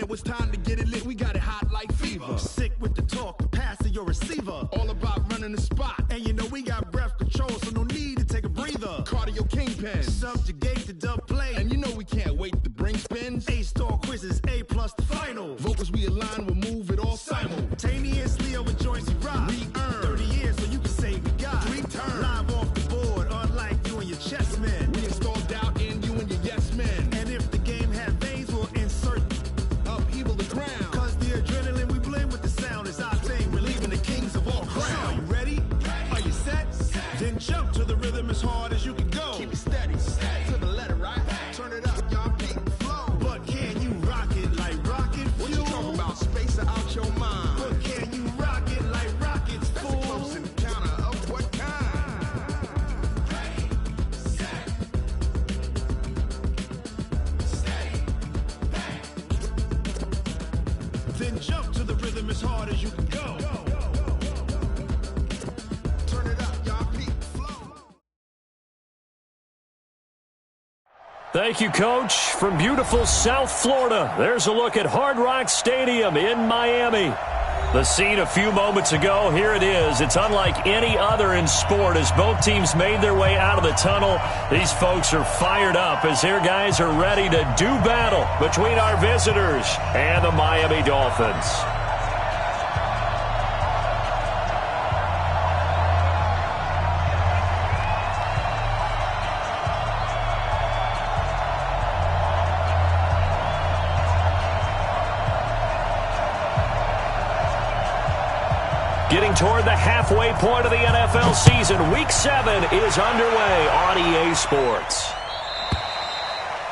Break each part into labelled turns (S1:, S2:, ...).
S1: it was time to get it lit. We got it hot like fever.
S2: Sick with the talk, the pass to your receiver.
S1: All about running the spot.
S2: And you know we got breath control, so no need to take a breather.
S1: Cardio kingpin.
S2: Subjugate the dub play.
S1: And you know we can't wait to bring spins.
S2: A-star quizzes, A+ the final.
S1: Vocals we align, we'll move it all
S2: simultaneously over joints we rock.
S1: We earn
S2: 30 years so you can say we got
S1: 3 turns.
S2: Live off the board, unlike you and your chess men.
S1: We install doubt in you and your yes men.
S2: And if the game had veins, we'll insert
S1: upheaval the ground.
S2: Cause the adrenaline we blend with the sound is our thing. We're leaving the kings of all crowns. So are you ready? Are you set? Then jump to the rhythm as hard as you can go.
S1: Keep it steady, to the letter, right? Turn it up, y'all beat the flow.
S2: But can you rock it like rocket fuel?
S1: What you talking about? Space or out your mind?
S2: But can you rock it like rockets,
S1: That's
S2: fool?
S1: a close encounter of what kind?
S2: Then jump to the rhythm as hard as you can go.
S1: Turn it up, y'all beat the flow.
S3: Thank you, Coach. From beautiful South Florida, there's a look at Hard Rock Stadium in Miami. The scene a few moments ago, here it is. It's unlike any other in sport as both teams made their way out of the tunnel. These folks are fired up as their guys are ready to do battle between our visitors and the Miami Dolphins. Getting toward the halfway point of the NFL season, Week 7 is underway on EA Sports.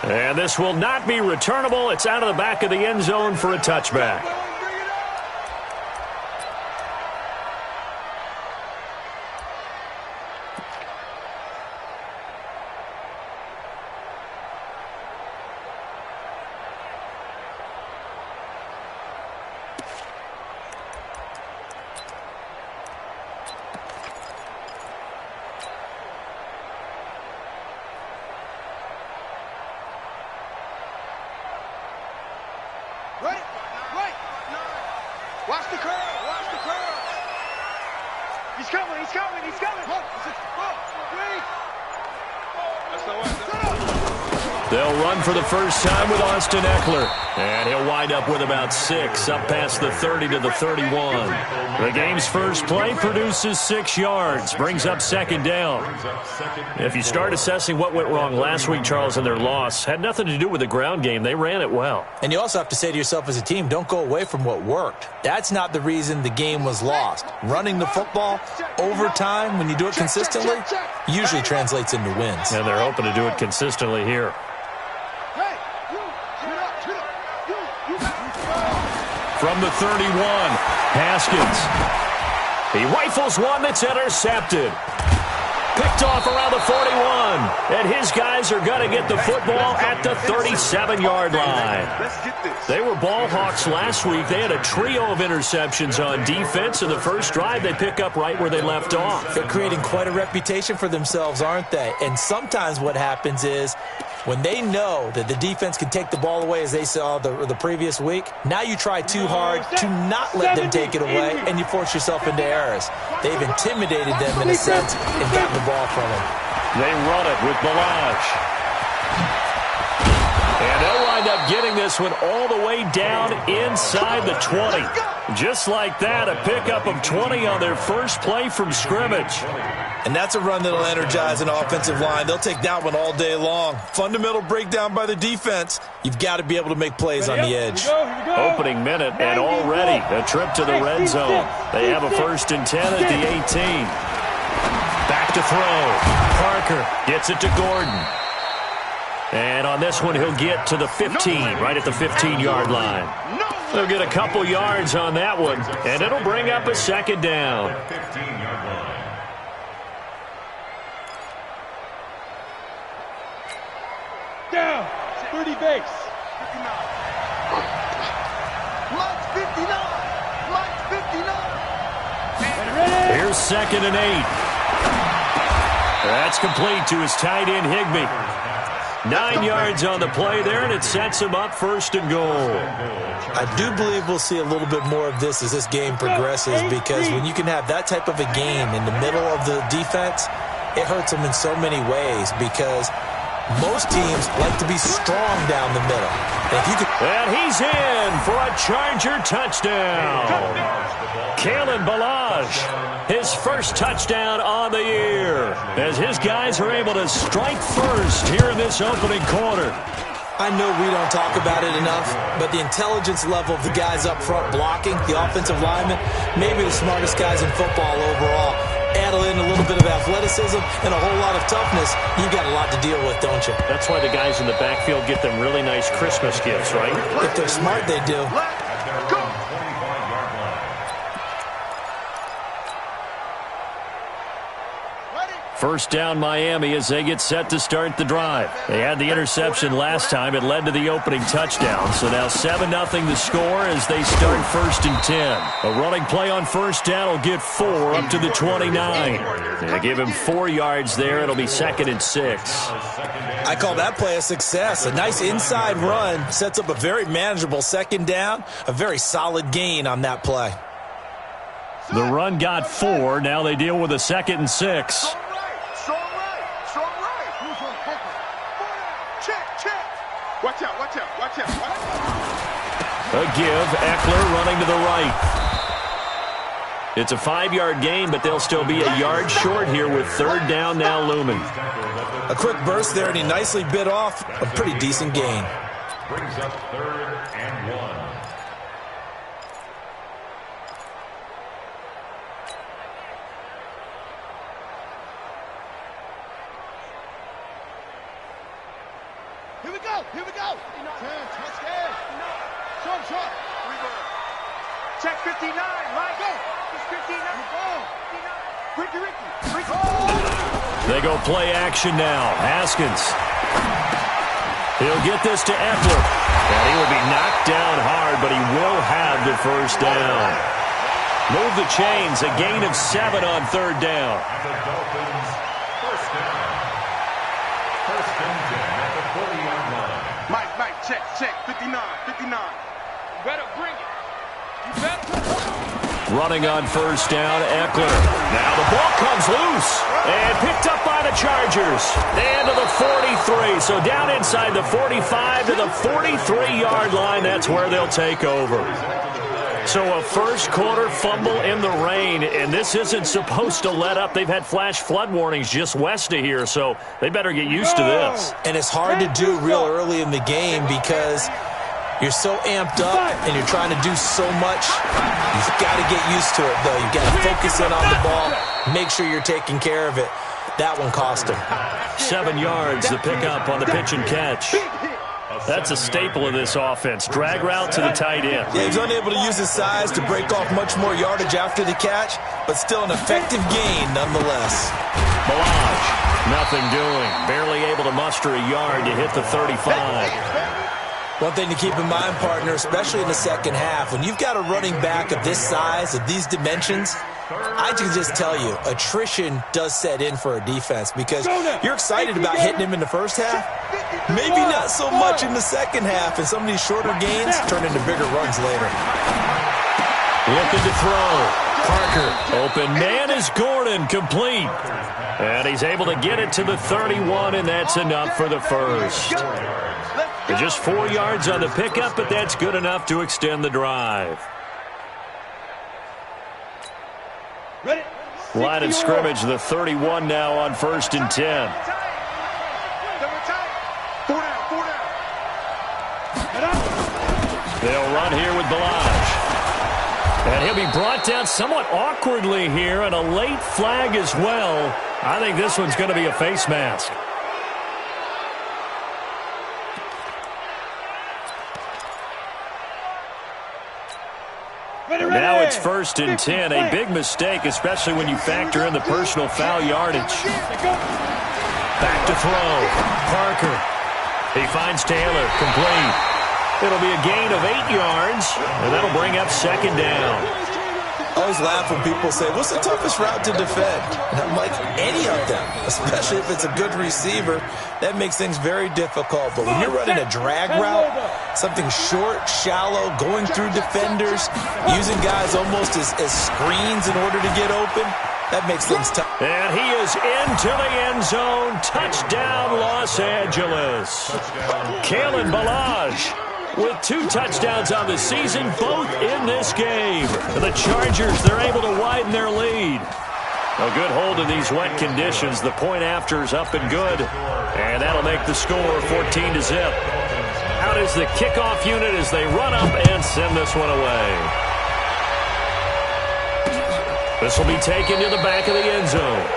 S3: And this will not be returnable. It's out of the back of the end zone for a touchback.
S4: Right. Watch the curl. He's coming. That's the one.
S3: They'll run for the first time with Austin Eckler. And he'll wind up with about 6, up past the 30 to the 31. The game's first play produces 6 yards, brings up second down. If you start assessing what went wrong last week, Charles, in their loss, had nothing to do with the ground game. They ran it well.
S5: And you also have to say to yourself as a team, don't go away from what worked. That's not the reason the game was lost. Running the football over time, when you do it consistently, usually translates into wins.
S3: And they're hoping to do it consistently here. From the 31, Haskins. He rifles one that's intercepted. Picked off around the 41. And his guys are going to get the football at the 37-yard line. They were ball hawks last week. They had a trio of interceptions on defense. In the first drive, they pick up right where they left off.
S5: They're creating quite a reputation for themselves, aren't they? And sometimes what happens is when they know that the defense can take the ball away, as they saw the previous week, now you try too hard to not let them take it away, and you force yourself into errors. They've intimidated them in a sense and gotten the ball from them.
S3: They run it with Balaj. And they'll wind up getting this one all the way down inside the 20. Just like that, a pickup of 20 on their first play from scrimmage.
S5: And that's a run that'll energize an offensive line. They'll take that one all day long. Fundamental breakdown by the defense. You've got to be able to make plays on the edge.
S3: Opening minute, and already a trip to the red zone. They have a 1st and 10 at the 18. Back to throw. Parker gets it to Gordon. And on this one, he'll get to the 15, right at the 15-yard line. They'll get a couple yards on that one, and it'll bring up a second down.
S4: Down. 30 base. 59.
S1: Mike 59.
S3: Here's 2nd and 8. That's complete to his tight end, Higbee. 9 yards on the play there, and it sets him up 1st and goal.
S5: I do believe we'll see a little bit more of this as this game progresses, because when you can have that type of a game in the middle of the defense, it hurts them in so many ways, because most teams like to be strong down the middle.
S3: And he's in for a Charger touchdown. Kalen Ballage, his first touchdown on the year, as his guys are able to strike first here in this opening quarter.
S5: I know we don't talk about it enough, but the intelligence level of the guys up front blocking, the offensive linemen, maybe the smartest guys in football overall. Add in a little bit of athleticism and a whole lot of toughness, you got a lot to deal with, don't you?
S3: That's why the guys in the backfield get them really nice Christmas gifts, right?
S5: If they're smart, they do.
S3: First down Miami as they get set to start the drive. They had the interception last time. It led to the opening touchdown. So now 7-0 the score as they start 1st and 10. A running play on first down will get 4 up to the 29. They give him 4 yards there. It'll be 2nd and 6.
S5: I call that play a success. A nice inside run sets up a very manageable 2nd down. A very solid gain on that play.
S3: The run got 4. Now they deal with a 2nd and 6.
S4: Watch out, watch out, watch out, watch out.
S3: A give, Eckler running to the right. It's a 5-yard gain, but they'll still be a yard short here with 3rd down now looming.
S5: A quick burst there, and he nicely bit off a pretty decent gain.
S6: Brings up 3rd and 1.
S4: Here we go, here we go. Short. Check 59, right? Go. It's 59. Ricky.
S3: They go play action now. Haskins. He'll get this to Eckler. And he will be knocked down hard, but he will have the 1st down. Move the chains. A gain of 7 on 3rd down.
S6: And the Dolphins, 1st down. 1st and 10 at the 40-yard line.
S4: Mike, check. 59. You better bring it. You better.
S3: Running on 1st down, Eckler. Now the ball comes loose and picked up by the Chargers. And to the 43. So down inside the 45 to the 43-yard line. That's where they'll take over. So a first quarter fumble in the rain, and this isn't supposed to let up. They've had flash flood warnings just west of here, so they better get used to this.
S5: And it's hard to do real early in the game because you're so amped up and you're trying to do so much. You've got to get used to it, though. You've got to focus in on the ball, make sure you're taking care of it. That one cost him.
S3: 7 yards, the pickup on the pitch and catch. That's a staple of this offense. Drag route to the tight end.
S5: Yeah, he's unable to use his size to break off much more yardage after the catch, but still an effective gain nonetheless.
S3: Ballage, nothing doing. Barely able to muster a yard to hit the 35.
S5: One thing to keep in mind, partner, especially in the second half, when you've got a running back of this size, of these dimensions, I can just tell you, attrition does set in for a defense because you're excited about hitting him in the first half. Maybe not so much in the second half, and some of these shorter gains turn into bigger runs later.
S3: Looking to throw. Parker, open man is Gordon, complete. And he's able to get it to the 31, and that's enough for the first. Just 4 yards on the pickup, but that's good enough to extend the drive. Line of scrimmage, the 31 now on 1st and 10. They'll run here with Ballage. And he'll be brought down somewhat awkwardly here, and a late flag as well. I think this one's going to be a face mask. Now it's 1st and 10. A big mistake, especially when you factor in the personal foul yardage. Back to throw. Parker. He finds Taylor. Complete. It'll be a gain of 8 yards, and that'll bring up 2nd down.
S5: I always laugh when people say, what's the toughest route to defend? And I'm like, any of them, especially if it's a good receiver. That makes things very difficult. But when you're running a drag route, something short, shallow, going through defenders, using guys almost as screens in order to get open, that makes things tough.
S3: And he is into the end zone. Touchdown, Los Angeles. Kalen Ballage with 2 touchdowns on the season, both in this game. The Chargers, they're able to widen their lead. A good hold in these wet conditions. The point after is up and good. And that'll make the score 14-0. Out is the kickoff unit as they run up and send this one away. This will be taken to the back of the end zone.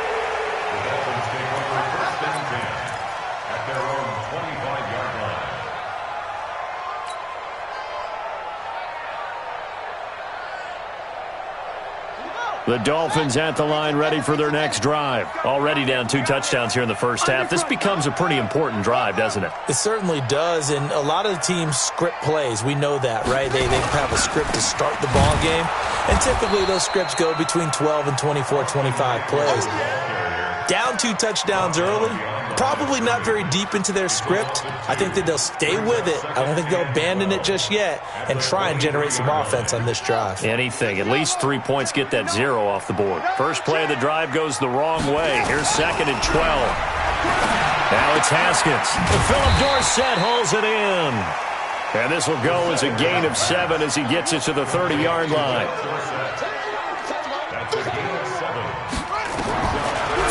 S3: The Dolphins at the line ready for their next drive. Already down 2 touchdowns here in the first half. This becomes a pretty important drive, doesn't it?
S5: It certainly does, and a lot of the teams script plays. We know that, right? They have a script to start the ball game, and typically those scripts go between 12 and 24, 25 plays. Down 2 touchdowns early, probably not very deep into their script. I think that they'll stay with it. I don't think they'll abandon it just yet and try and generate some offense on this drive.
S3: Anything. At least 3 points, get that 0 off the board. First play of the drive goes the wrong way. Here's 2nd and 12. Now it's Haskins. Philip Dorsett hauls it in. And this will go as a gain of 7 as he gets it to the 30-yard line.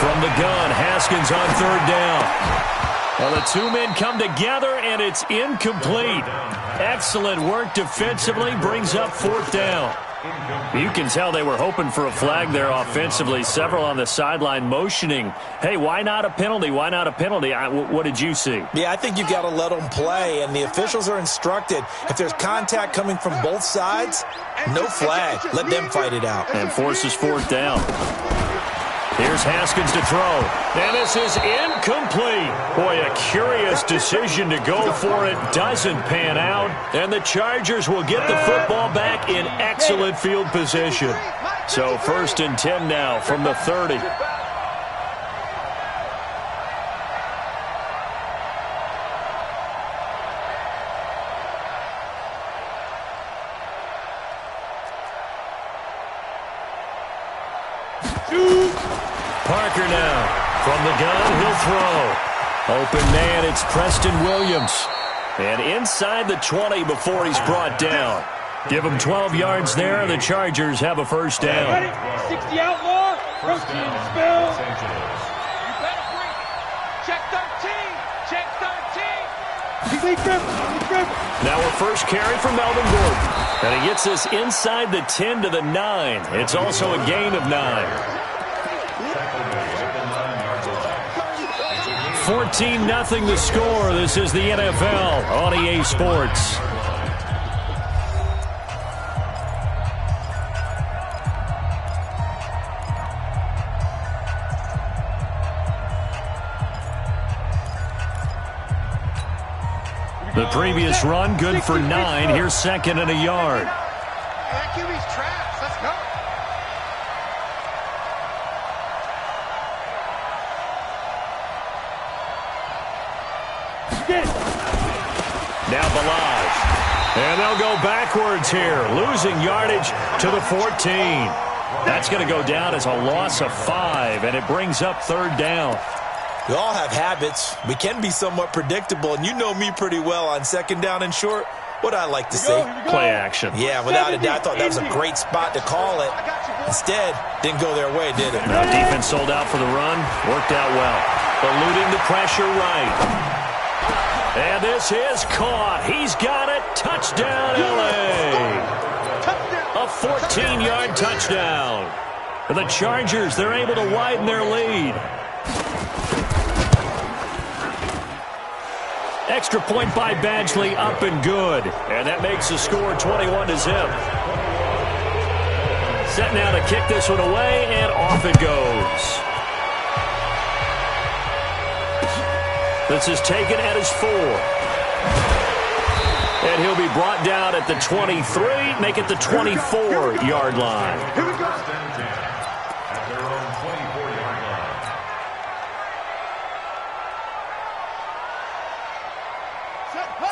S3: From the gun, Haskins on 3rd down. Well, the 2 men come together, and it's incomplete. Excellent work defensively, brings up 4th down. You can tell they were hoping for a flag there offensively. Several on the sideline motioning, hey, why not a penalty? Why not a penalty? What did you see?
S5: Yeah, I think you've got to let them play, and the officials are instructed. If there's contact coming from both sides, no flag. Let them fight it out.
S3: And forces 4th down. Here's Haskins to throw. And this is incomplete. Boy, a curious decision to go for it. Doesn't pan out. And the Chargers will get the football back in excellent field position. So 1st and 10 now from the 30. Parker now. From the gun, he'll throw. Open man, it's Preston Williams. And inside the 20 before he's brought down. Give him 12 yards there. The Chargers have a 1st down.
S7: Ready? 60 outlaw. Protein spill. You better bring it. Check 13. Check 13.
S3: Now a first carry from Melvin Gordon. And he gets this inside the 10 to the 9. It's also a gain of 9. 14-0 the score. This is the NFL on EA Sports. The previous run, good for 9. Here's 2nd and a yard.
S4: That QB's traps. Let's go.
S3: Now Ballage. And they'll go backwards here, losing yardage to the 14. That's going to go down as a loss of 5, and it brings up 3rd down.
S5: We all have habits. We can be somewhat predictable, and you know me pretty well on 2nd down and short. What I like to see?
S3: Play action.
S5: Yeah, without a doubt. I thought that was a great spot to call it. Instead, didn't go their way, did it?
S3: No, defense sold out for the run. Worked out well. Eluding the pressure right. And this is caught. He's got it. Touchdown, L.A. A 14-yard touchdown. For the Chargers, they're able to widen their lead. Extra point by Badgley, up and good. And that makes the score 21-0. Set now to kick this one away, and off it goes. This is taken at his 4. And he'll be brought down at the 23, make it the 24-yard line.
S6: Here we go. First and 10 at their own 24-yard line.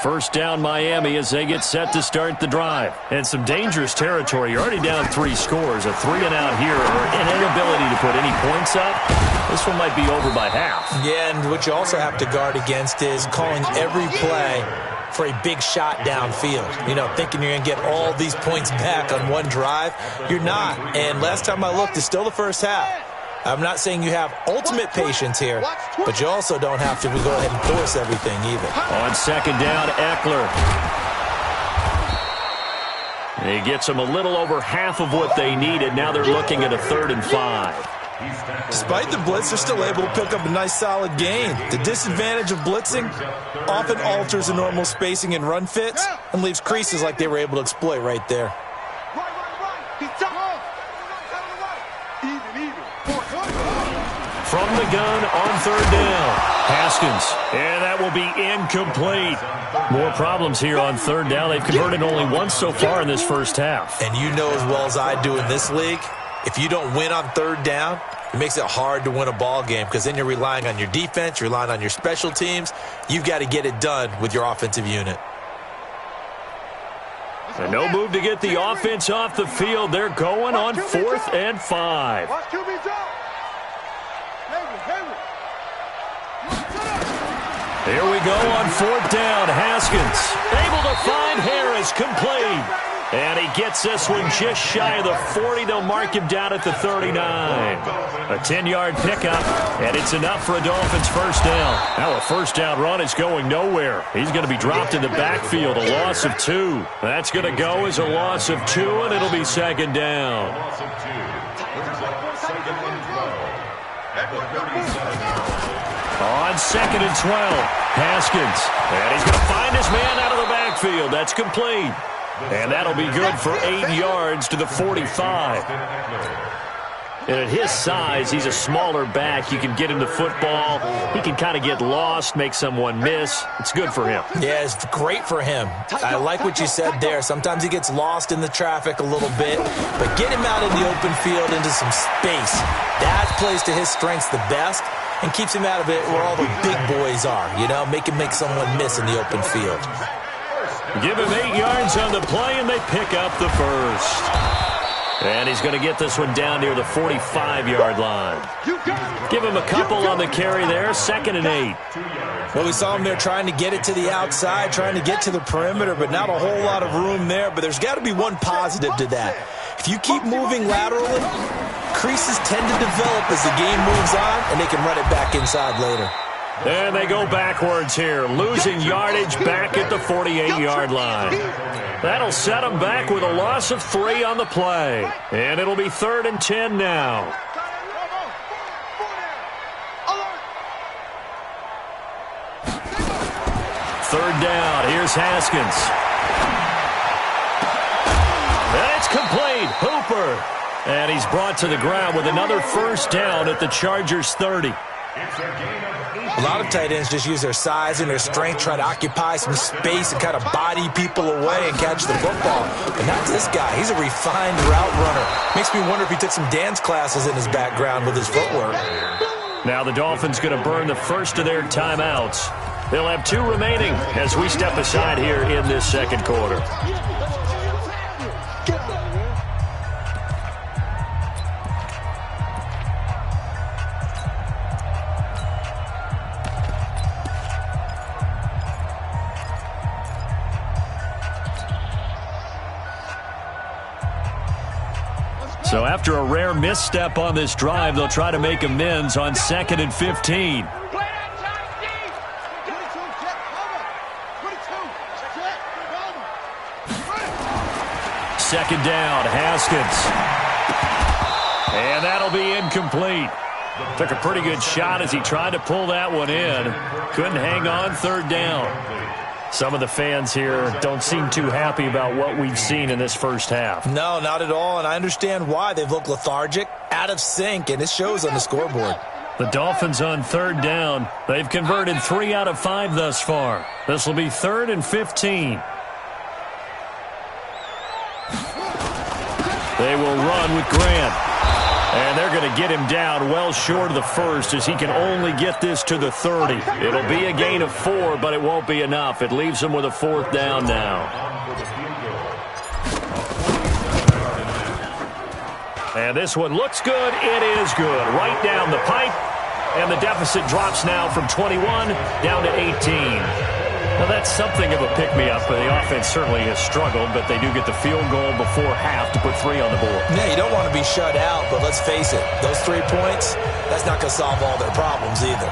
S3: First down Miami as they get set to start the drive. And some dangerous territory. You're already down 3 scores. A 3-and-out here or an inability to put any points up. This one might be over by half.
S5: Yeah, and what you also have to guard against is calling every play for a big shot downfield. You know, thinking you're going to get all these points back on one drive. You're not. And last time I looked, it's still the first half. I'm not saying you have ultimate patience here, but you also don't have to go ahead and force everything either.
S3: On second down, Eckler. He gets them a little over half of what they needed. Now they're looking at a 3rd and 5.
S5: Despite the blitz, they're still able to pick up a nice solid gain. The disadvantage of blitzing often alters the normal spacing and run fits and leaves creases like they were able to exploit right there.
S3: From the gun on 3rd down, Haskins. And that will be incomplete. More problems here on 3rd down. They've converted only once so far in this first half.
S5: And you know as well as I do in this league, if you don't win on 3rd down, it makes it hard to win a ball game because then you're relying on your defense, you're relying on your special teams. You've got to get it done with your offensive unit.
S3: And no move to get the offense off the field. They're going on 4th and 5. Here we go on 4th down. Haskins able to find Harris, complete. And he gets this one just shy of the 40. They'll mark him down at the 39. A 10-yard pickup, and it's enough for a Dolphins first down. Now a first down run is going nowhere. He's going to be dropped in the backfield, a loss of 2. That's going to go as a loss of 2, and it'll be second down.
S6: Loss of 2. Second and 12 at the 37-yard line.
S3: On 2nd and 12, Haskins. And he's going to find his man out of the backfield. That's complete. And that'll be good for 8 yards to the 45. And at his size, he's a smaller back. You can get him the football. He can kind of get lost, make someone miss. It's good for him.
S5: Yeah, it's great for him. I like what you said there. Sometimes he gets lost in the traffic a little bit, but get him out in the open field into some space. That plays to his strengths the best and keeps him out of it where all the big boys are, you know, make someone miss in the open field.
S3: Give him 8 yards on the play, and they pick up the first. And he's going to get this one down near the 45-yard line. Give him a couple on the carry there, 2nd and 8.
S5: Well, we saw him there trying to get it to the outside, trying to get to the perimeter, but not a whole lot of room there. But there's got to be one positive to that. If you keep moving laterally, creases tend to develop as the game moves on, and they can run it back inside later.
S3: And they go backwards here, losing yardage back at the 48-yard line. That'll set them back with a loss of 3 on the play. And it'll be 3rd and 10 now. Third down, here's Haskins. And it's complete, Hooper. And he's brought to the ground with another first down at the Chargers' 30.
S5: A lot of tight ends just use their size and their strength, try to occupy some space and kind of body people away and catch the football. But not this guy. He's a refined route runner. Makes me wonder if he took some dance classes in his background with his footwork.
S3: Now the Dolphins going to burn the first of their timeouts. They'll have 2 remaining as we step aside here in this second quarter. So after a rare misstep on this drive, they'll try to make amends on 2nd and 15. Second down, Haskins. And that'll be incomplete. Took a pretty good shot as he tried to pull that one in. Couldn't hang on, 3rd down. Some of the fans here don't seem too happy about what we've seen in this first half.
S5: No, not at all, and I understand why. They've looked lethargic, out of sync, and it shows on the scoreboard.
S3: The Dolphins on 3rd down. They've converted 3 out of 5 thus far. This will be 3rd and 15. They will run with Grant. And they're going to get him down well short of the first as he can only get this to the 30. It'll be a gain of 4, but it won't be enough. It leaves him with a 4th down now. And this one looks good. It is good. Right down the pipe. And the deficit drops now from 21 down to 18. Well, that's something of a pick-me-up. The offense certainly has struggled, but they do get the field goal before half to put 3 on the board.
S5: Yeah, you don't want to be shut out, but let's face it, those 3 points, that's not going to solve all their problems either.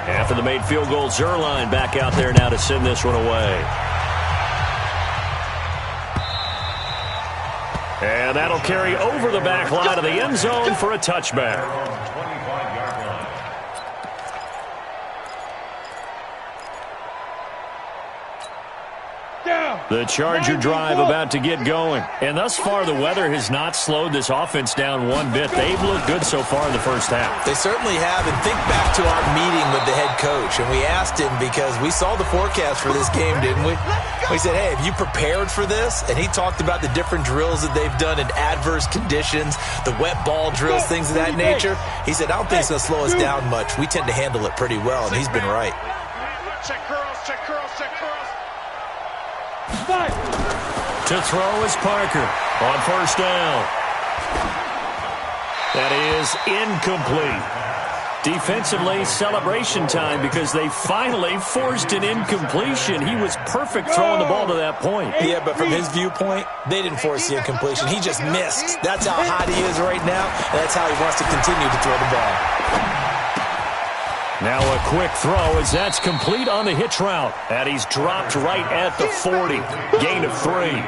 S3: After the made field goal, Zerline back out there now to send this one away. And that'll carry over the back line of the end zone for a touchback. The Charger drive about to get going. And thus far, the weather has not slowed this offense down one bit. They've looked good so far in the first half.
S5: They certainly have. And think back to our meeting with the head coach. And we asked him because we saw the forecast for this game, didn't we? We said, hey, have you prepared for this? And he talked about the different drills that they've done in adverse conditions, the wet ball drills, things of that nature. He said, I don't think it's going to slow us down much. We tend to handle it pretty well, and he's been right.
S4: Check curls, check curls, check curls.
S3: To throw is Parker on first down. That is incomplete. Defensively, celebration time because they finally forced an incompletion. He was perfect throwing the ball to that point.
S5: Yeah, but from his viewpoint, they didn't force the incompletion. He just missed. That's how hot he is right now, and that's how he wants to continue to throw the ball.
S3: Now a quick throw as that's complete on the hitch route. And he's dropped right at the 40. Gain of 3.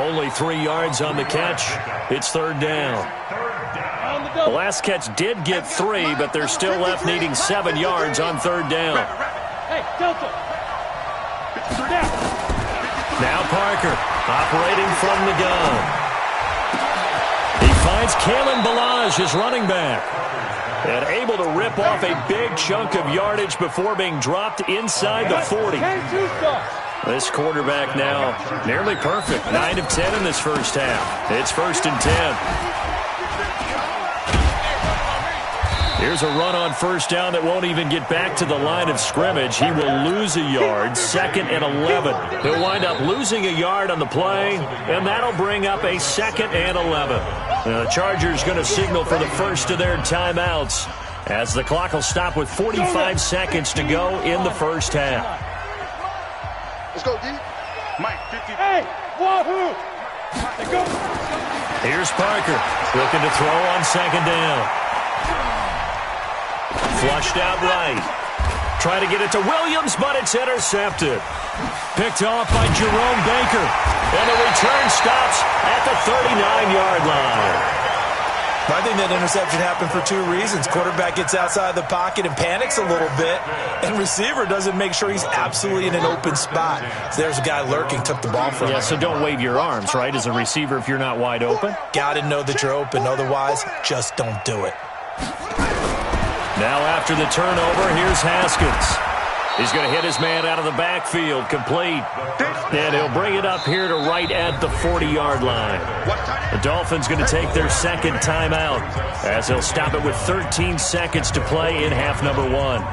S3: Only 3 yards on the catch. It's 3rd down. The last catch did get 3, but they're still left needing 7 yards on 3rd down.
S7: Hey, Delta.
S3: Now Parker operating from the gun. He finds Kalen Ballage, his running back. And able to rip off a big chunk of yardage before being dropped inside the 40. This quarterback now nearly perfect. 9 of 10 in this first half. It's 1st and 10. Here's a run on first down that won't even get back to the line of scrimmage. He will lose a yard. 2nd and 11. He'll wind up losing a yard on the play, and that'll bring up a 2nd and 11. The Chargers going to signal for the first of their timeouts as the clock will stop with 45 seconds to go in the first half.
S4: Let's go, D. Mike, 50.
S7: Hey, wahoo! Go.
S3: Here's Parker looking to throw on 2nd down. Flushed out right. Try to get it to Williams, but it's intercepted. Picked off by Jerome Baker. And the return stops at the 39-yard line.
S5: I think that interception happened for 2 reasons. Quarterback gets outside the pocket and panics a little bit, and receiver doesn't make sure he's absolutely in an open spot. So there's a guy lurking, took the ball from him.
S3: Yeah, so don't wave your arms, right, as a receiver if you're not wide open?
S5: Got to know that you're open. Otherwise, just don't do it.
S3: Now after the turnover, here's Haskins. He's going to hit his man out of the backfield, complete. And he'll bring it up here to right at the 40-yard line. The Dolphins going to take their 2nd timeout as they'll stop it with 13 seconds to play in half number 1.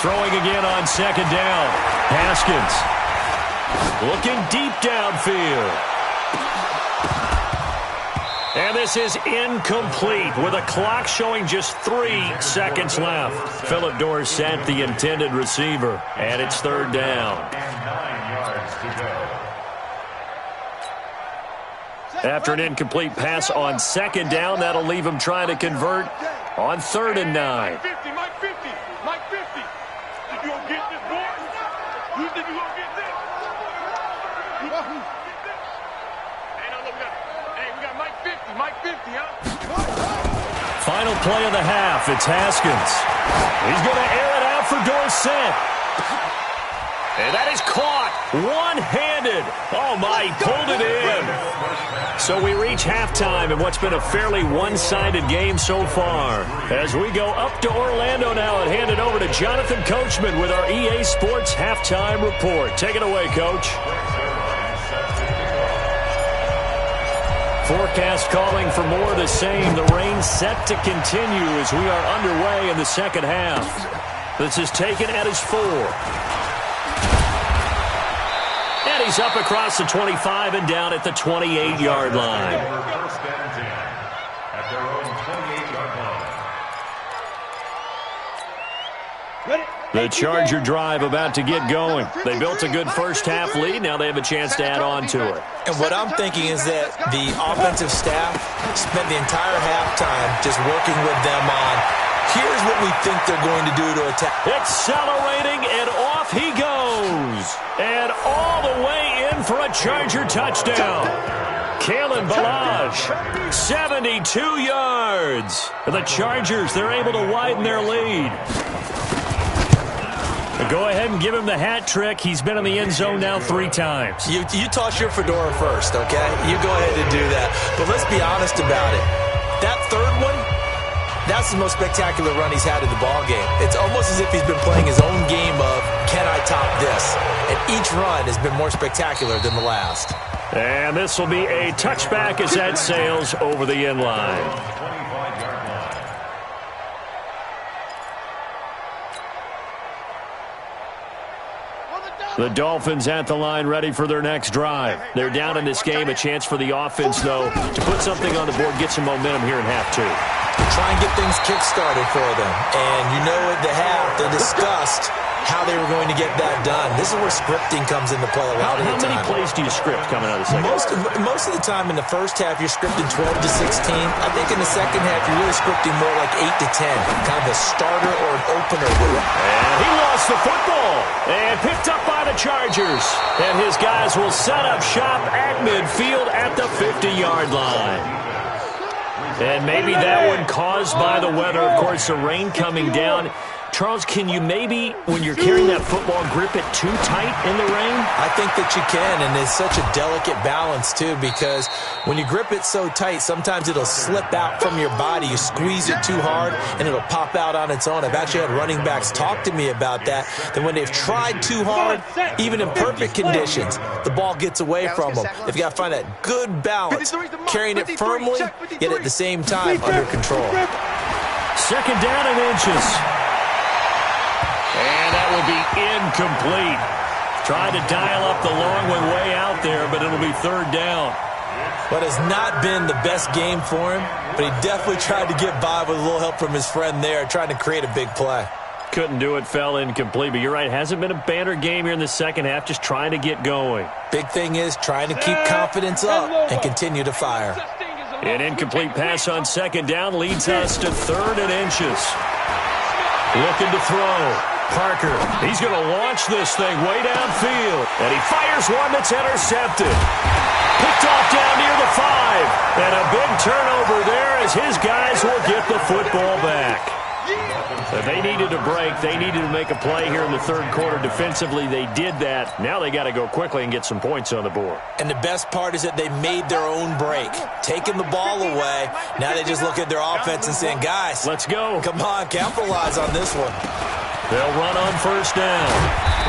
S3: Throwing again on 2nd down. Haskins looking deep downfield. And this is incomplete with a clock showing just 3 seconds left. Phillip Dorsett, the intended receiver, and it's 3rd down. After an incomplete pass on 2nd down, that'll leave him trying to convert on 3rd and 9.
S4: Mike 50, Mike 50, Mike 50. You gonna get this, boy? You think you gonna get this? You gonna get this? Hey, no, look, we got Mike 50, huh?
S3: Final play of the half. It's Haskins. He's going to air it out for Dorsett. And that is caught one-handed. Oh, my, he pulled it in. So we reach halftime in what's been a fairly one-sided game so far. As we go up to Orlando now and hand it over to Jonathan Coachman with our EA Sports Halftime Report. Take it away, Coach. Forecast calling for more of the same. The rain set to continue as we are underway in the second half. This is taken at his 4. And he's up across the 25 and down at the 28-yard line.
S6: First and 10 at their own 28-yard line.
S3: The Charger drive about to get going. They built a good first-half lead. Now they have a chance to add on to it.
S5: And what I'm thinking is that the offensive staff spent the entire halftime just working with them on, here's what we think they're going to do to attack.
S3: Accelerating, and off he goes. And all the way in for a Charger touchdown. Kalen Ballage, 72 yards. The Chargers, they're able to widen their lead. Go ahead and give him the hat trick. He's been in the end zone now 3 times.
S5: You toss your fedora first, okay? You go ahead and do that. But let's be honest about it. That third one, that's the most spectacular run he's had in the ballgame. It's almost as if he's been playing his own game of, can I top this? And each run has been more spectacular than the last.
S3: And this will be a touchback as that sails over the end line. The Dolphins at the line ready for their next drive. They're down in this game. A chance for the offense, though, to put something on the board, get some momentum here in half 2.
S5: Try and get things kick-started for them. And you know at the half, they discussed how they were going to get that done. This is where scripting comes into play a lot of the time.
S3: How many plays do you script coming out of the second half?
S5: Most of the time in the first half, you're scripting 12 to 16. I think in the second half, you're really scripting more like 8 to 10. Kind of a starter or an opener.
S3: And he lost the football. And picked up by the Chargers. And his guys will set up shop at midfield at the 50-yard line. And maybe that one caused by the weather. Of course, the rain coming down. Charles, can you maybe, when you're carrying that football, grip it too tight in the rain?
S5: I think that you can, and it's such a delicate balance, too, because when you grip it so tight, sometimes it'll slip out from your body. You squeeze it too hard, and it'll pop out on its own. I've actually had running backs talk to me about that when they've tried too hard, even in perfect conditions, the ball gets away from them. They've got to find that good balance, carrying it firmly, yet at the same time under control.
S3: Second down and inches. And that will be incomplete. Tried to dial up the long one way out there, but it'll be third down.
S5: What has not been the best game for him, but he definitely tried to get by with a little help from his friend there, trying to create a big play.
S3: Couldn't do it, fell incomplete. But you're right, hasn't been a banner game here in the second half, just trying to get going.
S5: Big thing is trying to keep confidence up and continue to fire.
S3: An incomplete pass on second down leads us to third and inches. Looking to throw. Parker, he's going to launch this thing way downfield. And he fires one that's intercepted. Picked off down near the 5. And a big turnover there as his guys will get the football back. So they needed a break. They needed to make a play here in the third quarter. Defensively, they did that. Now they got to go quickly and get some points on the board.
S5: And the best part is that they made their own break. Taking the ball away. Now they just look at their offense and saying, guys,
S3: let's go.
S5: Come on, capitalize on this one.
S3: They'll run on first down.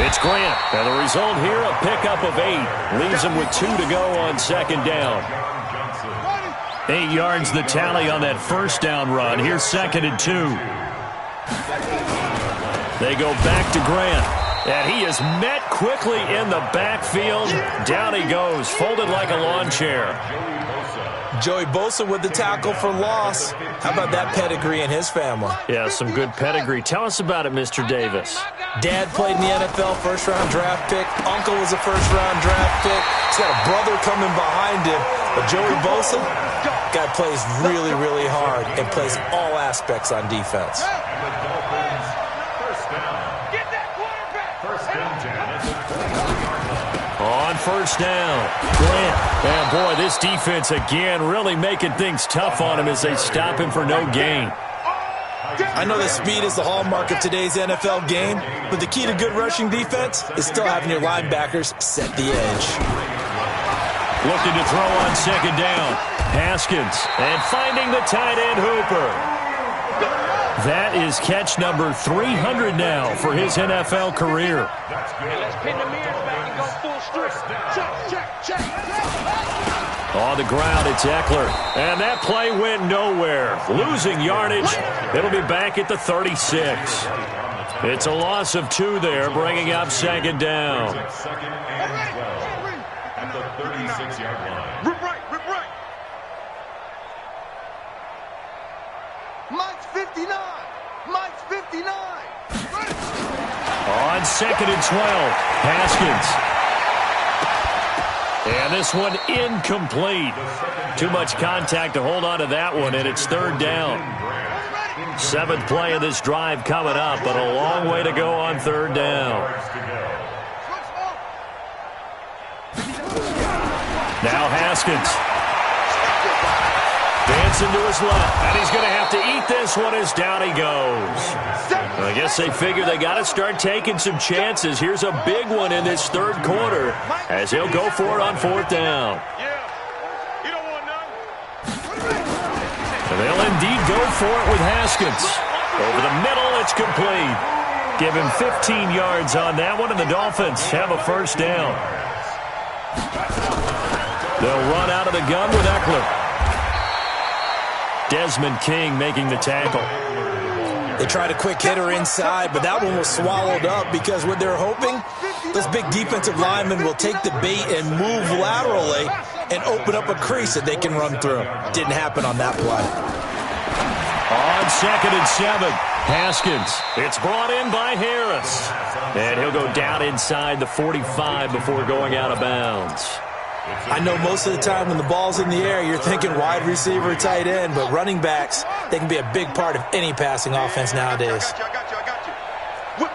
S3: It's Grant. And the result here, a pickup of 8. Leaves them with 2 to go on second down. 8 yards the tally on that first down run. Here's second and 2. They go back to Grant. And he is met quickly in the backfield. Down he goes, folded like a lawn chair.
S5: Joey Bosa with the tackle for loss. How about that pedigree in his family?
S3: Yeah, some good pedigree. Tell us about it, Mr. Davis.
S5: Dad played in the NFL, first-round draft pick. Uncle was a first-round draft pick. He's got a brother coming behind him. But Joey Bosa, guy plays really, really hard and plays all aspects on defense.
S3: On first down, Grant. And, boy, this defense again really making things tough on him as they stop him for no gain.
S5: I know that speed is the hallmark of today's NFL game, but the key to good rushing defense is still having your linebackers set the edge.
S3: Looking to throw on second down. Haskins, and finding the tight end Hooper. That is catch number 300 now for his NFL career.
S7: Let's pin the mirrors back and go full strip. Check.
S3: On the ground, it's Eckler. And that play went nowhere. Losing yardage. It'll be back at the 36. It's a loss of 2 there, bringing up second down.
S6: Second and 12 at the 36-yard line.
S4: Rip right.
S1: Mike's 59.
S3: On second and 12, Haskins. And this one incomplete. Too much contact to hold on to that one, and it's third down. 7th play of this drive coming up, but a long way to go on third down. Now Haskins. Dancing to his left, and he's going to have to eat this one as down he goes. I guess they figure they got to start taking some chances. Here's a big one in this third quarter as he'll go for it on 4th down.
S4: You don't want none.
S3: And they'll indeed go for it with Haskins. Over the middle, it's complete. Give him 15 yards on that one, and the Dolphins have a first down. They'll run out of the gun with Eckler. Desmond King making the tackle.
S5: They tried a quick hitter inside, but that one was swallowed up because what they're hoping, those big defensive linemen will take the bait and move laterally and open up a crease that they can run through. Didn't happen on that play.
S3: On second and 7, Haskins. It's brought in by Harris. And he'll go down inside the 45 before going out of bounds.
S5: I know most of the time when the ball's in the air, you're thinking wide receiver, tight end, but running backs, they can be a big part of any passing offense nowadays.
S4: I got you. Whip.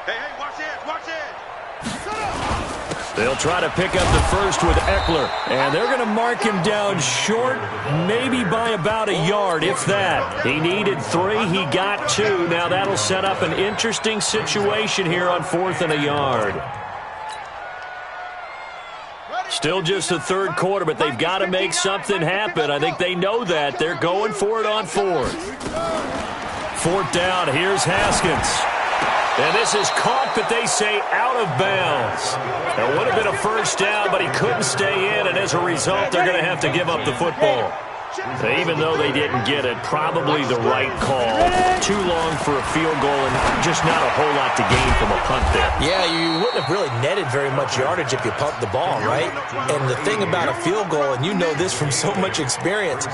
S4: Hey, watch edge.
S3: They'll try to pick up the first with Eckler, and they're going to mark him down short, maybe by about a yard, if that. He needed 3, he got 2. Now that'll set up an interesting situation here on 4th and a yard. Still just the third quarter, but they've got to make something happen. I think they know that. They're going for it on 4th. 4th down, here's Haskins. And this is caught, but they say out of bounds. It would have been a first down, but he couldn't stay in, and as a result, they're going to have to give up the football. Even though they didn't get it, probably the right call. Too long for a field goal and just not a whole lot to gain from a punt there.
S5: Yeah, you wouldn't have really netted very much yardage if you pumped the ball, right? And the thing about a field goal, and you know this from so much experience,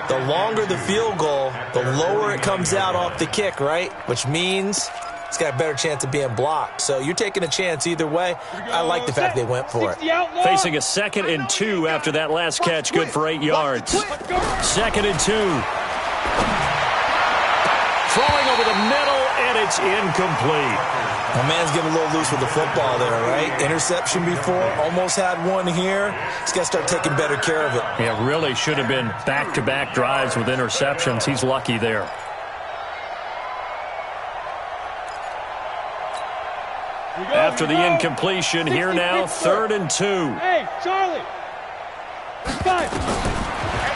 S5: the longer the field goal, the lower it comes out off the kick, right? Which means it's got a better chance of being blocked. So you're taking a chance either way. I like the fact they went for it.
S3: Facing a 2nd and 2 after that last catch, good for 8 yards. 2nd and 2. Throwing over the middle, and it's incomplete.
S5: My man's getting a little loose with the football there, right? Interception before, almost had one here. He's got to start taking better care of it.
S3: Yeah, really should have been back-to-back drives with interceptions. He's lucky there. After the incompletion, here now, 3rd and 2.
S7: Hey, Charlie.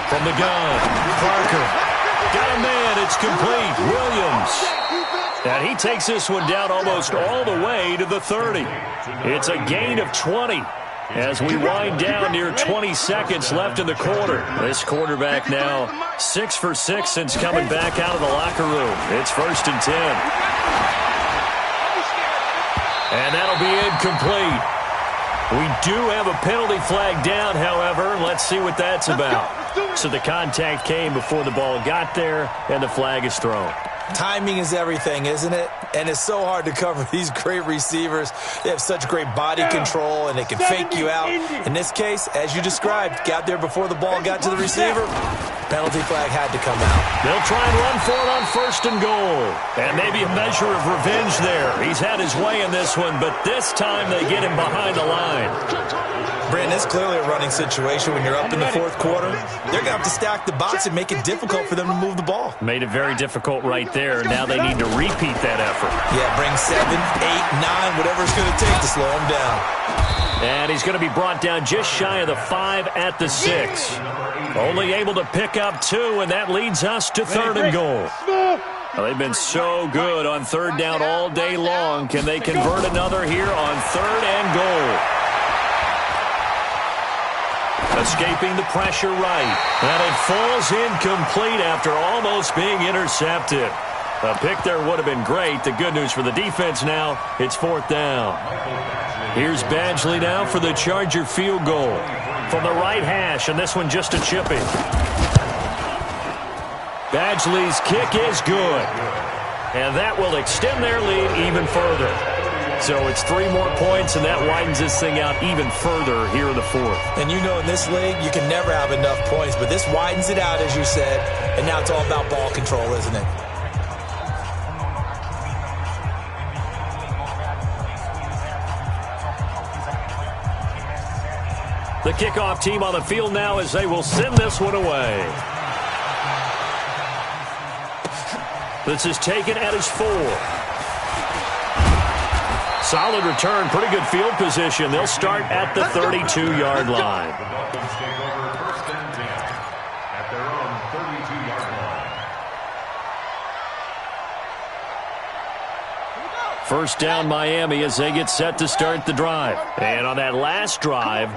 S3: From the gun, Parker. Got a man, it's complete. Williams. And he takes this one down almost all the way to the 30. It's a gain of 20 as we wind down near 20 seconds left in the quarter. This quarterback now 6 for 6 since coming back out of the locker room. It's 1st and 10. And that'll be incomplete. We do have a penalty flag down, however. Let's see what that's about. So the contact came before the ball got there, and the flag is thrown.
S5: Timing is everything, isn't it? And it's so hard to cover these great receivers. They have such great body control, and they can fake you out. In this case, as you described, got there before the ball got to the receiver. Penalty flag had to come out.
S3: They'll try and run for it on 1st and goal. And maybe a measure of revenge there. He's had his way in this one, but this time they get him behind the line.
S5: Brandon, it's clearly a running situation when you're up in the fourth quarter. They're going to have to stack the box and make it difficult for them to move the ball.
S3: Made it very difficult right there. Now they need to repeat that effort.
S5: Yeah, bring 7, 8, 9, whatever it's going to take to slow him down.
S3: And he's going to be brought down just shy of the 5 at the 6. Only able to pick up 2, and that leads us to 3rd and goal. Well, they've been so good on 3rd down all day long. Can they convert another here on 3rd and goal? Escaping the pressure right. And it falls incomplete after almost being intercepted. A pick there would have been great. The good news for the defense now, it's 4th down. Here's Badgley now for the Charger field goal. From the right hash, and this one just a chippy. Badgley's kick is good. And that will extend their lead even further. So it's 3 more points, and that widens this thing out even further here in the 4th.
S5: And you know in this league, you can never have enough points, but this widens it out, as you said, and now it's all about ball control, isn't it?
S3: The kickoff team on the field now as they will send this one away. This is taken at his 4. Solid return, pretty good field position. They'll start at the 32-yard line.
S6: The Dolphins take over 1st and 10 at their own 32-yard line.
S3: First down Miami as they get set to start the drive. And on that last drive,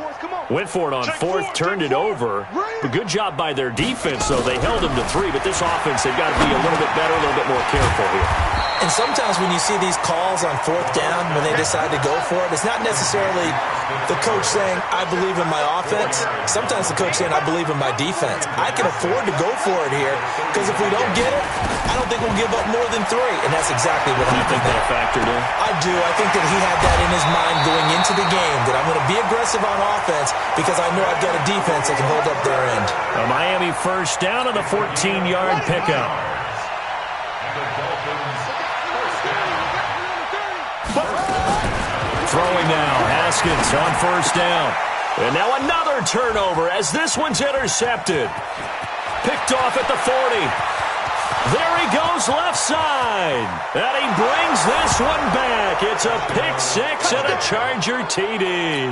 S3: went for it on 4th, turned it over. A good job by their defense, though. They held them to 3, but this offense, they've got to be a little bit better, a little bit more careful here.
S5: And sometimes when you see these calls on 4th down, when they decide to go for it, it's not necessarily the coach saying, I believe in my offense. Sometimes the coach saying, I believe in my defense. I can afford to go for it here, because if we don't get it, I don't think we'll give up more than 3. And that's exactly what happened.
S3: Do you think that factored in?
S5: I do. I think that he had that in his mind going into the game, that I'm going to be aggressive on offense because I know I've got a defense that can hold up their end.
S3: A Miami first down on the 14-yard pickup. Throwing now, Haskins on first down. And now another turnover as this one's intercepted. Picked off at the 40. There he goes left side. And he brings this one back. It's a pick 6 and a Charger TD.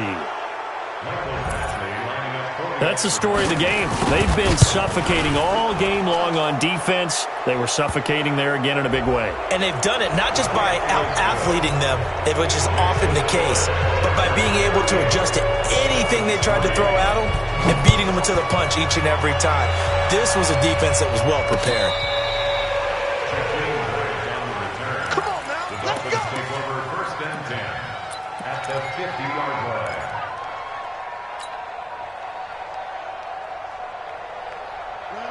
S3: That's the story of the game. They've been suffocating all game long on defense. They were suffocating there again in a big way.
S5: And they've done it not just by out-athleting them, which is often the case, but by being able to adjust to anything they tried to throw at them and beating them to the punch each and every time. This was a defense that was well prepared.
S1: Come on now, let's go.
S6: Take over 1st and 10 at the 50-yard line.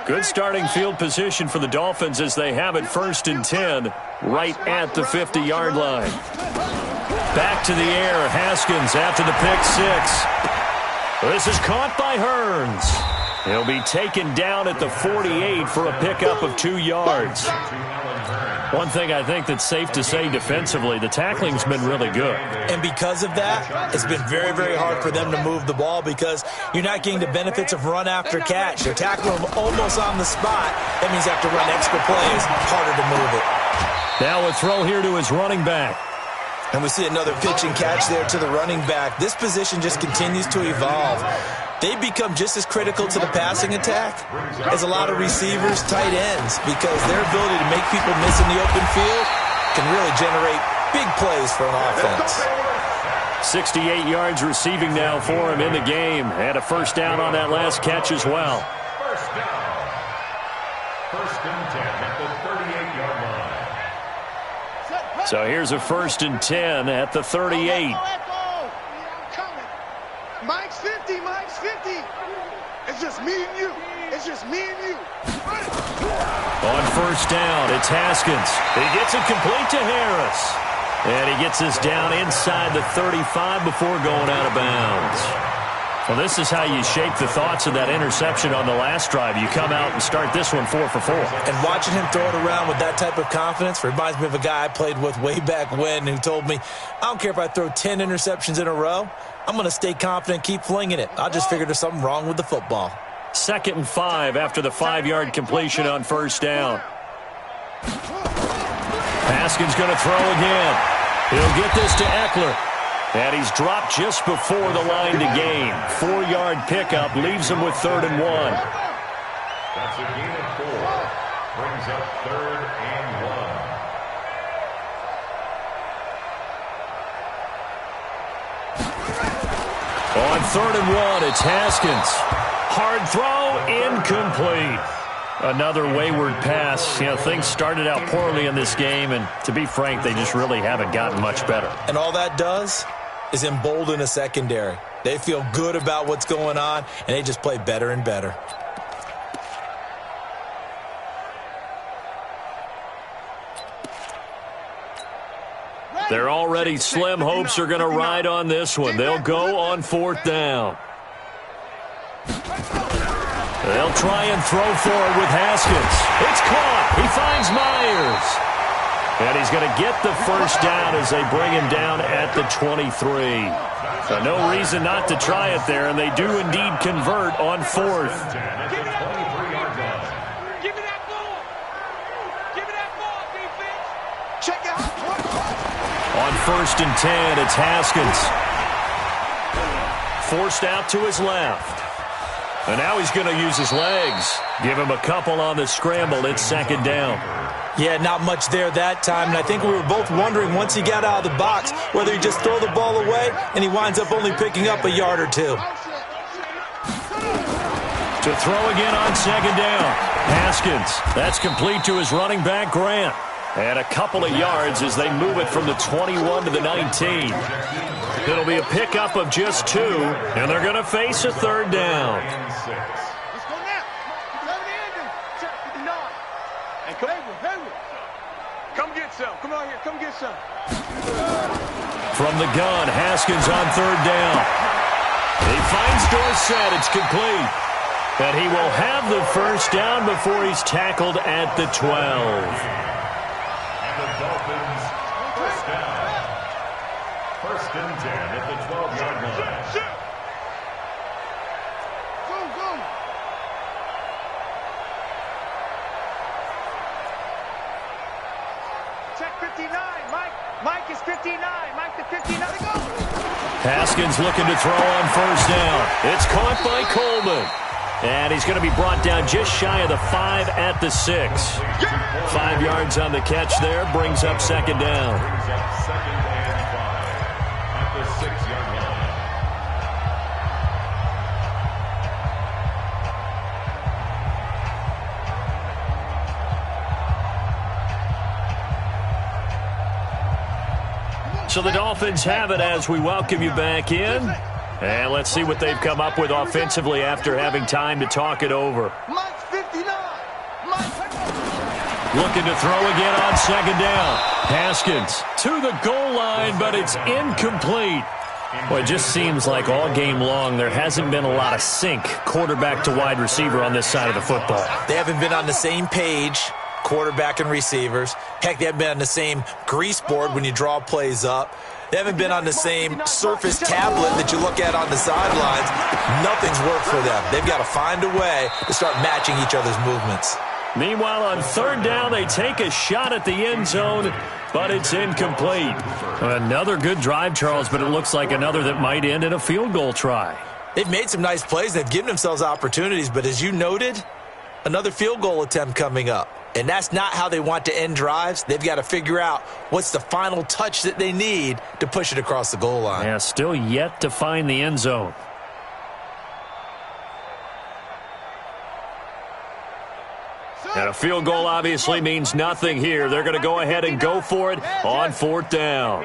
S3: Good starting field position for the Dolphins as they have it 1st and 10 right at the 50-yard line. Back to the air, Haskins after the pick 6. This is caught by Hearns. He'll be taken down at the 48 for a pickup of 2 yards. One thing I think that's safe to say defensively, the tackling's been really good.
S5: And because of that, it's been very, very hard for them to move the ball because you're not getting the benefits of run after catch. They're tackling them almost on the spot. That means they have to run extra plays, harder to move it.
S3: Now a throw here to his running back.
S5: And we see another pitch and catch there to the running back. This position just continues to evolve. They've become just as critical to the passing attack as a lot of receivers, tight ends, because their ability to make people miss in the open field can really generate big plays for an offense.
S3: 68 yards receiving now for him in the game. Had a first down on that last catch as well.
S6: First down. 1st and 10 at the 38-yard line.
S3: So here's a 1st and 10 at the 38.
S1: Mike's 50, Mike's 50. It's just me and you. It's just me and you.
S3: On first down, it's Haskins. He gets it complete to Harris. And he gets this down inside the 35 before going out of bounds. Well, this is how you shape the thoughts of that interception on the last drive. You come out and start this one 4 for 4.
S5: And watching him throw it around with that type of confidence reminds me of a guy I played with way back when who told me, I don't care if I throw 10 interceptions in a row. I'm going to stay confident, keep flinging it. I just figured there's something wrong with the football.
S3: 2nd and 5 after the 5-yard completion on first down. Haskins going to throw again. He'll get this to Eckler. And he's dropped just before the line to gain. 4-yard pickup leaves him with 3rd and 1.
S6: That's a gain of 4. Brings up 3rd and 1.
S3: On 3rd and 1, it's Haskins. Hard throw, incomplete. Another wayward pass. You know, things started out poorly in this game, and to be frank, they just really haven't gotten much better.
S5: And all that does is embolden a secondary. They feel good about what's going on, and they just play better and better.
S3: They're already slim hopes are going to ride on this one. They'll go on 4th down. They'll try and throw for it with Haskins. It's caught. He finds Myers. And he's going to get the first down as they bring him down at the 23. So no reason not to try it there, and they do indeed convert on 4th.
S7: Give me that ball. Give me that ball, defense.
S1: Check out.
S3: On 1st and 10, it's Haskins. Forced out to his left. And now he's going to use his legs. Give him a couple on the scramble. It's 2nd down.
S5: Yeah, not much there that time, and I think we were both wondering once he got out of the box whether he'd just throw the ball away, and he winds up only picking up a yard or 2.
S3: To throw again on 2nd down. Haskins. That's complete to his running back, Grant. And a couple of yards as they move it from the 21 to the 19. It'll be a pickup of just 2, and they're going to face a 3rd down.
S1: Let's go now. Cover the engine. Check 59.
S7: And come get some. Come on here. Come get some.
S3: From the gun, Haskins on 3rd down. He finds Dorsett. It's complete. And he will have the first down before he's tackled at the 12.
S6: The Dolphins, first down. 1st and 10 at the 12-yard line.
S1: Go. Check 59. Mike is 59. Mike the 59. Go.
S3: Haskins looking to throw on 1st down. It's caught by Coleman. And he's going to be brought down just shy of the 5 at the 6. 5 yards on the catch there. Brings up 2nd down.
S6: Brings up 2nd and 5 at the 6-yard line.
S3: So the Dolphins have it as we welcome you back in. And let's see what they've come up with offensively after having time to talk it over.
S1: Mike's 59.
S3: Looking to throw again on 2nd down. Haskins to the goal line, but it's incomplete. Well, it just seems like all game long there hasn't been a lot of sync quarterback to wide receiver on this side of the football.
S5: They haven't been on the same page, quarterback and receivers. Heck, they haven't been on the same grease board when you draw plays up. They haven't been on the same Surface tablet that you look at on the sidelines. Nothing's worked for them. They've got to find a way to start matching each other's movements.
S3: Meanwhile, on 3rd down, they take a shot at the end zone, but it's incomplete. Another good drive, Charles, but it looks like another that might end in a field goal try.
S5: They've made some nice plays. They've given themselves opportunities, but as you noted, another field goal attempt coming up. And that's not how they want to end drives. They've got to figure out what's the final touch that they need to push it across the goal line.
S3: Yeah, still yet to find the end zone. And a field goal obviously means nothing here. They're going to go ahead and go for it on 4th down.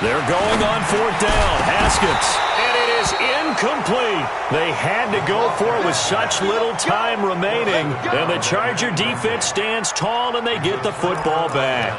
S3: They're going on 4th down. Haskins. And it is incomplete. They had to go for it with such little time remaining. And the Charger defense stands tall and they get the football back.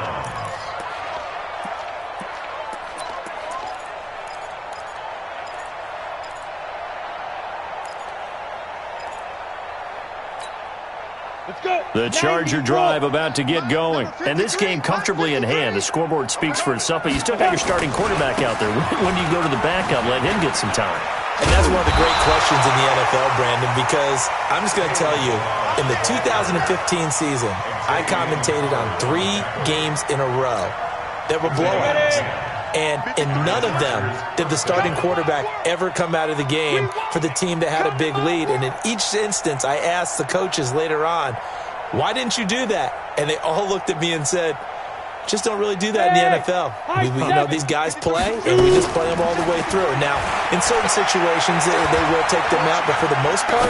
S3: The Charger drive about to get going. And this game comfortably in hand. The scoreboard speaks for itself, but you still got your starting quarterback out there. When do you go to the backup, let him get some time?
S5: And that's one of the great questions in the NFL, Brandon, because I'm just going to tell you, in the 2015 season, I commentated on 3 games in a row that were blowouts. And in none of them did the starting quarterback ever come out of the game for the team that had a big lead. And in each instance, I asked the coaches later on, why didn't you do that? And they all looked at me and said, just don't really do that in the NFL. We know these guys play, and we just play them all the way through. Now, in certain situations, they will take them out, but for the most part,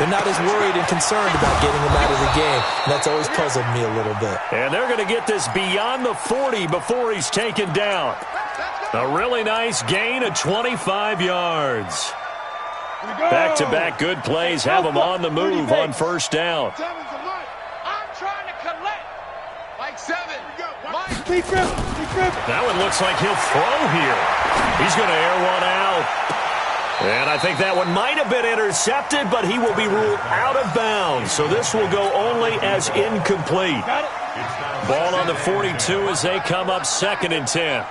S5: they're not as worried and concerned about getting them out of the game. And that's always puzzled me a little bit.
S3: And they're going to get this beyond the 40 before he's taken down. A really nice gain of 25 yards. Back-to-back good plays have them on the move on first down.
S7: I'm trying to collect. Like 7.
S3: That one looks like he'll throw here. He's going to air one out. And I think that one might have been intercepted, but he will be ruled out of bounds. So this will go only as incomplete. Ball on the 42 as they come up 2nd and 10.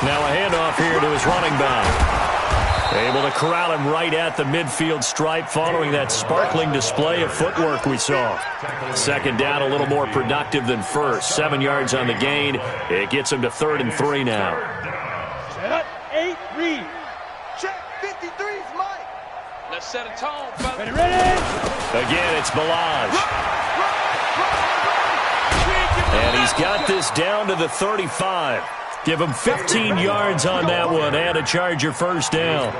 S3: Now a handoff here to his running back. Able to corral him right at the midfield stripe following that sparkling display of footwork we saw. 2nd down, a little more productive than first. 7 yards on the gain. It gets him to 3rd and 3 now.
S7: Set up, 8, read.
S1: Check 53's Mike.
S7: Let's set a tone, fellas.
S5: Ready?
S3: Again, it's Balaj. And he's got this down to the 35. Give him 15 yards on that one and a Charger first down.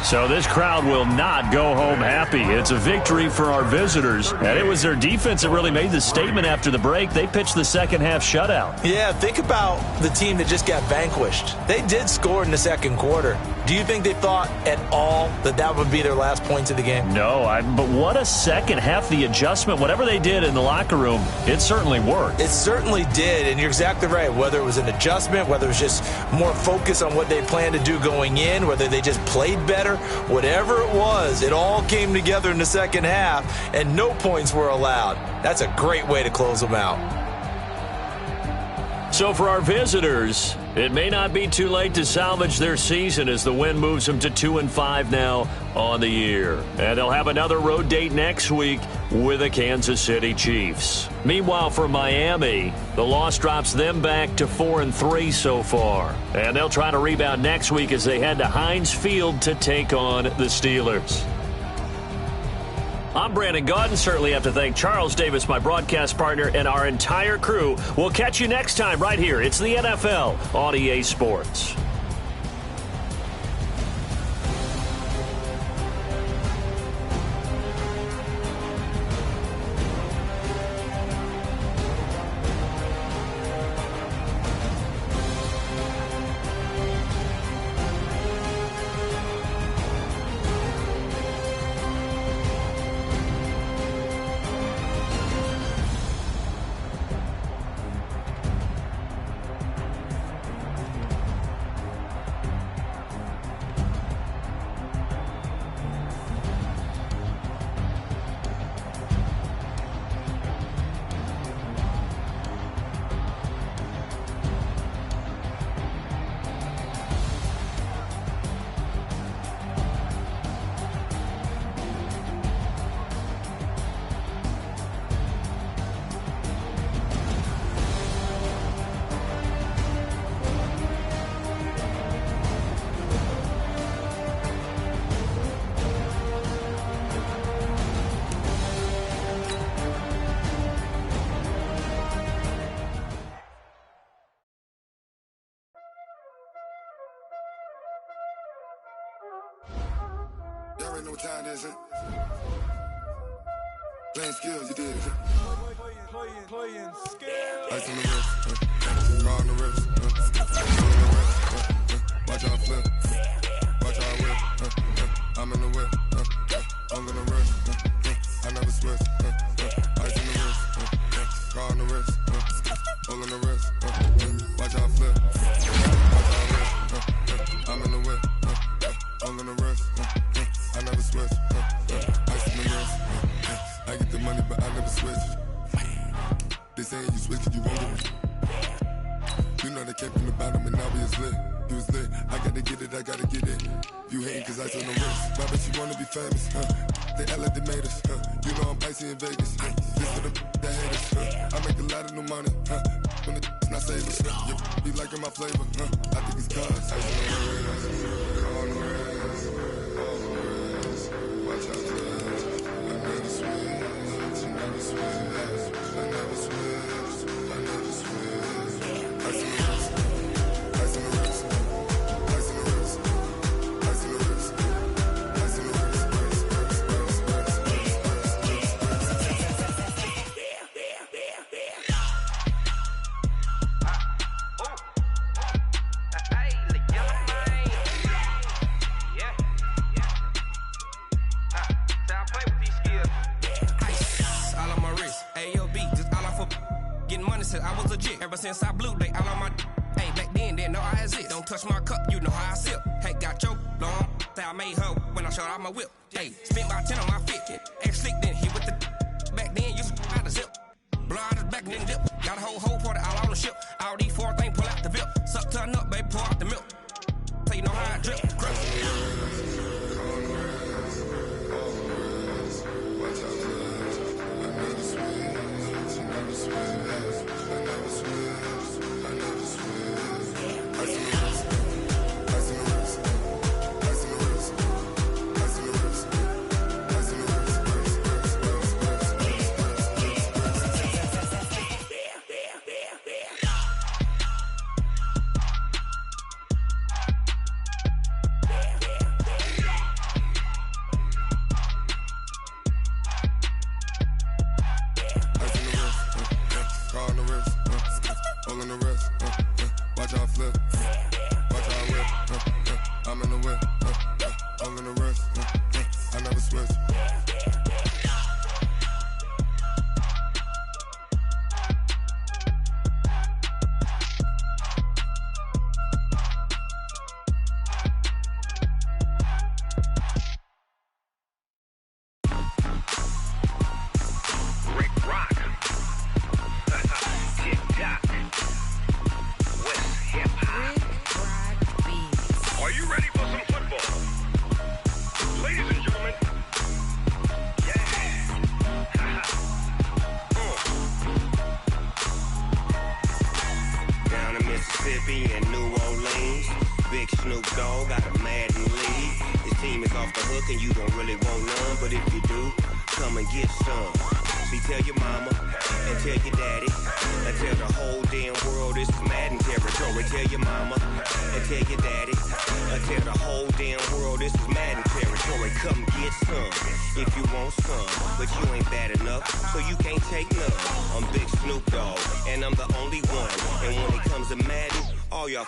S3: So this crowd will not go home happy. It's a victory for our visitors. And it was their defense that really made the statement after the break. They pitched the second half shutout.
S5: Yeah, think about the team that just got vanquished. They did score in the second quarter. Do you think they thought at all that that would be their last points of the game?
S3: No, but what a second half. The adjustment, whatever they did in the locker room, it certainly worked.
S5: It certainly did, and you're exactly right. Whether it was an adjustment, whether it was just more focus on what they planned to do going in, whether they just played better, whatever it was, it all came together in the second half, and no points were allowed. That's a great way to close them out.
S3: So for our visitors, it may not be too late to salvage their season as the win moves them to 2-5 now on the year. And they'll have another road date next week with the Kansas City Chiefs. Meanwhile, for Miami, the loss drops them back to 4-3 so far. And they'll try to rebound next week as they head to Heinz Field to take on the Steelers. I'm Brandon Gaudin. Certainly have to thank Charles Davis, my broadcast partner, and our entire crew. We'll catch you next time right here. It's the NFL on EA Sports.
S8: Y'all already know what time it is, huh? Playing skills, you did it.
S2: Playing skills.
S8: Ice on the wrist, car on the wrist, watch out flip, watch out whip, I'm in the whip. you switch it, you won't get it. You know they came from the bottom and now we is lit. You was lit, I gotta get it, I gotta get it. You hating cause I took no risks. Why bet you wanna be famous, huh? They act like they made us, huh? You know I'm icy in Vegas, huh? This for the that hate us, huh? I make a lot of new money, huh? When the not save us, huh? You be liking my flavor, huh? I think it's cause ice on the wrist, on the wrist, on the wrist. Watch out, cuz I never switch, I never switch, I never switch, I never switch. Ice on the wrist, ice on the wrist, ice on the wrist, ice on the wrist, ice on the wrist,
S9: I was legit ever since I blew they all on my hey back then didn't know I had it. Don't touch my cup, you know how I sip. Hey, got your long that I made her when I showed out my whip. Hey, spent my 10 on my fit. Ex slick then hit with the back then used to out the zip. Blood is back then dip. Got a whole party all on the ship. All these 4 things pull out the VIP. Suck turn up, baby, pour out the milk. So you know how I drip. Grip.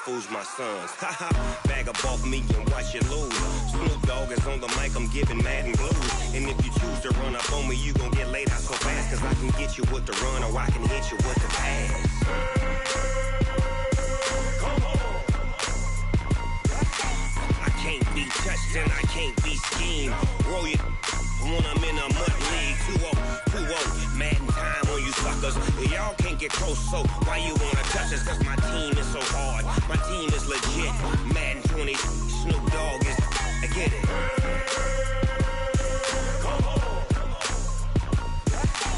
S10: Fools my sons. Haha, bag up off me and watch you lose. Snoop Dogg is on the mic, I'm giving Madden blues. And if you choose to run up on me, you gon' get laid out so fast. Cause I can get you with the run or I can hit you with the pass. Come on. I can't be touched and I can't be schemed. Roll you when I'm in a mud league. 2-0, Madden time on you suckers. Y'all can't get close, so why you wanna touch us? Cause my team is so hard. My team is legit. Madden 20, Snoop Dogg is. I get it. Come on.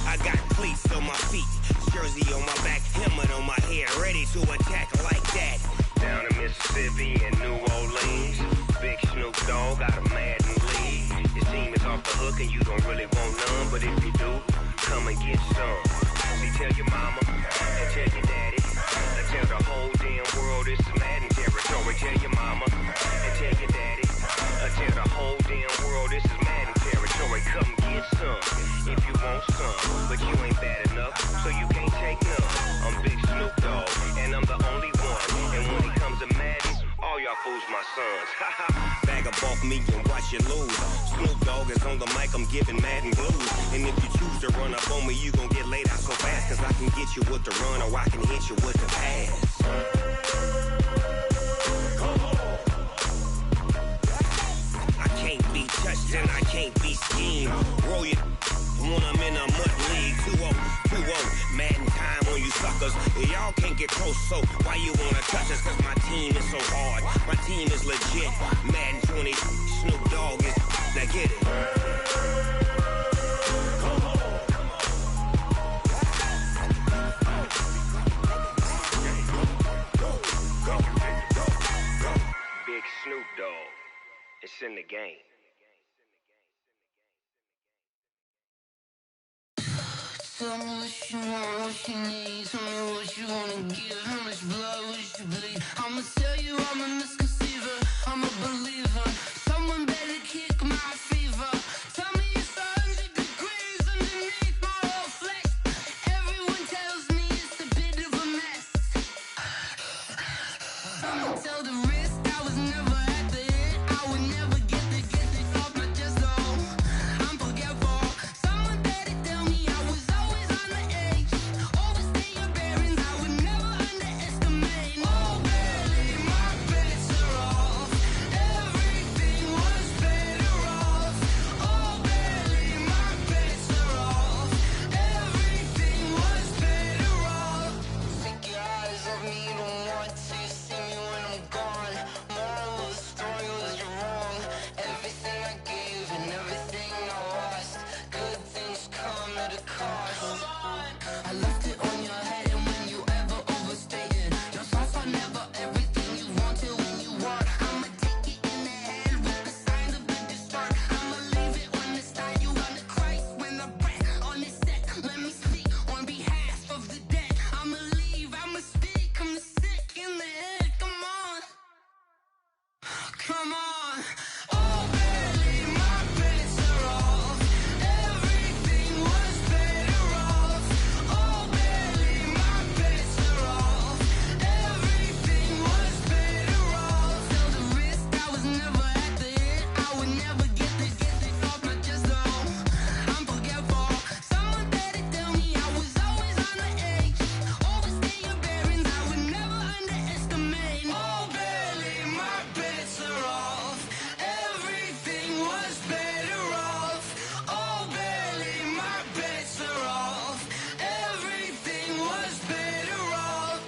S10: I got cleats on my feet, jersey on my back, helmet on my head, ready to attack like that. Down in Mississippi and New Orleans, big Snoop Dogg got a Madden league. Your team is off the hook and you don't really want none, but if you do, come and get some. See, tell your mama and tell your daddy. And tell the whole damn world this is Madden territory. Tell your mama and tell your daddy. And tell the whole damn world this is Madden territory. Come get some if you want some, but you ain't bad enough, so you can't take none. I'm Big Snoop Dogg, and I'm the only one. And when it comes to Madden, all y'all fools my sons. Bag up off me and watch you lose. Snoop Dogg is on the mic, I'm giving Madden blues. And if you choose to run up on me, you gon' get laid out so fast. Cause I can get you with the run or I can hit you with the pass. Come on. I can't be touched and I can't be schemed. Roll you When I'm in a mud league, 2-0, Madden time on you suckers. Y'all can't get close, so why you wanna touch us? Cause my team is so hard, my team is legit. Madden 20, Snoop Dogg is, now get it. Big Snoop Dogg, it's in the game.
S11: Tell me what you want, what you need. Tell me what you wanna give. How much blood would you bleed? I'ma tell you I'm a misconceiver. I'm a believer. Someone better kick my fever. Tell me it's 100 degrees underneath my whole flesh. Everyone tells me it's a bit of a mess. I'ma tell the risk I was never at the hit. I would never get this off my chest though. I'm forgetful. Someone better tell me I was always on the edge. Overstay your bearings, I would never underestimate. Oh, barely, my bets are off. Everything was better off. Oh, barely, my bets are off. Everything was better off. Take your eyes off me, you don't want to see me when I'm gone. Moral of the story was you're wrong. Everything I gave and everything I lost. Good things come at a cost. I left it on your head, and when you ever overstated, your thoughts are never everything you wanted when you want. I'ma take it in the head with the signs of the destroy. I'ma leave it on the side. You on the Christ when I breath on this set. Let me speak on behalf of the dead. I'ma leave, I'ma speak. I'm the sick in the head. Come on, come on. Oh, barely, my bets are off. Everything was better off. Oh, barely, my bets are off. Everything was better off. Tell the risk I was never at the hit. I would never get this off my chest though. I'm forgetful. Someone better tell me I was always on the edge. Overstay your bearings, I would never underestimate. Oh, barely, my bets are off. Everything was better off. Oh, barely, my bets are off. Everything was better off.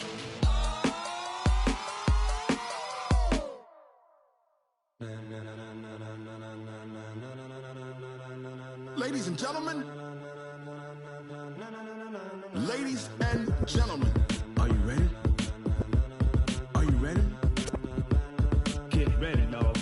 S2: Ladies and gentlemen, ladies and gentlemen, are you ready? Are you ready? Get ready, dog.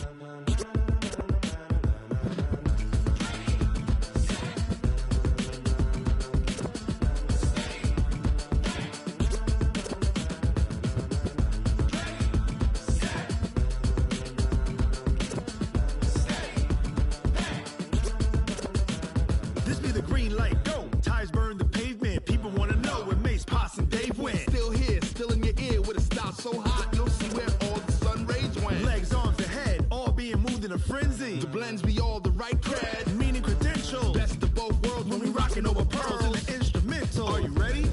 S2: This be the green light, go. Tires burn the pavement. People wanna know where Mace, Potts, and Dave went. Still here, still in your ear with a style so hot, you'll see where all the sun rays went. Legs, arms, and head, all being moved in a frenzy. The blends be all the right cred, meaning credentials. Best of both worlds when we rockin' over pearls in the instrumental. Are you ready?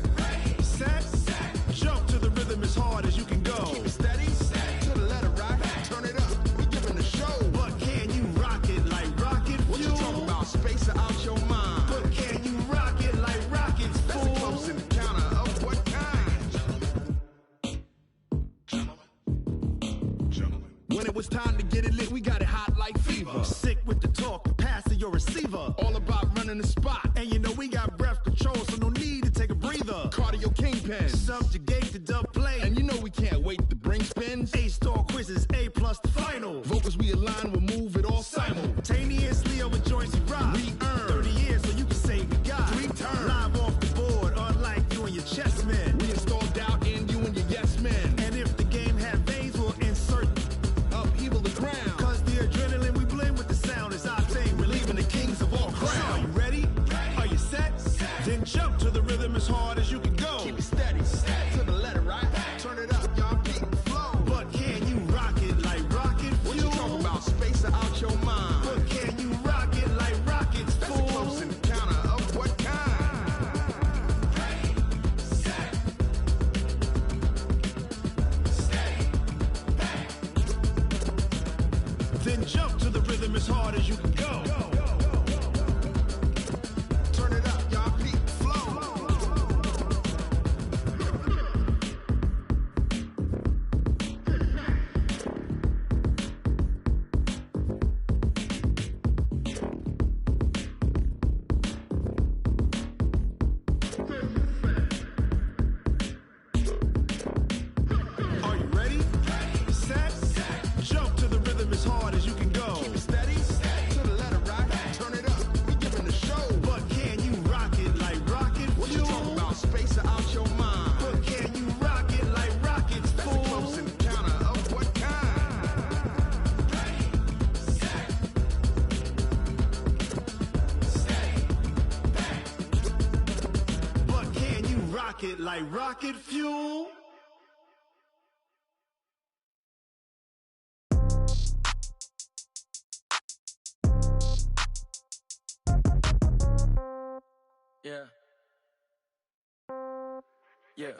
S2: Set, jump to the rhythm as hard as you can go. Keep it steady, to the letter right. Turn it up, we giving the show. But can you rock it like rocket fuel? What you talking about? Space or out your mind? But can you rock it like rockets, fool? That's a close encounter of what kind? Gentlemen. When it was time to get it lit, we got it hot like fever. Sick with the talk, pass to your receiver. All about running the spot. And you know we got breath control, so no need to take a breather. Cardio kingpin, subjugate the dub play. And you know we can't wait to bring spins. A-star quizzes, A+ the final. Vocals we align, we'll move it all simultaneously over joints we rock. We earn 30 years, so you can say we got 3 turns. Live off the board, unlike you and your chess men. We install doubt in you and your yes men. And if the game had veins, we'll insert upheaval the ground. Cause the adrenaline we blend with the sound is our thing. We're leaving the kings of all crowns. So are you ready? Are you set? Then jump to the rhythm as hard as you can go. Keep it steady, to the letter right. Turn it up, y'all keep the flow. But can you rock it like rocket fuel? What you talking about? Space or out your mind? But can you rock it like rockets, fool? That's a close encounter of what kind? Then jump to the rhythm as hard as you can go. Turn it rocket like rocket fuel.
S12: Yeah. Yeah.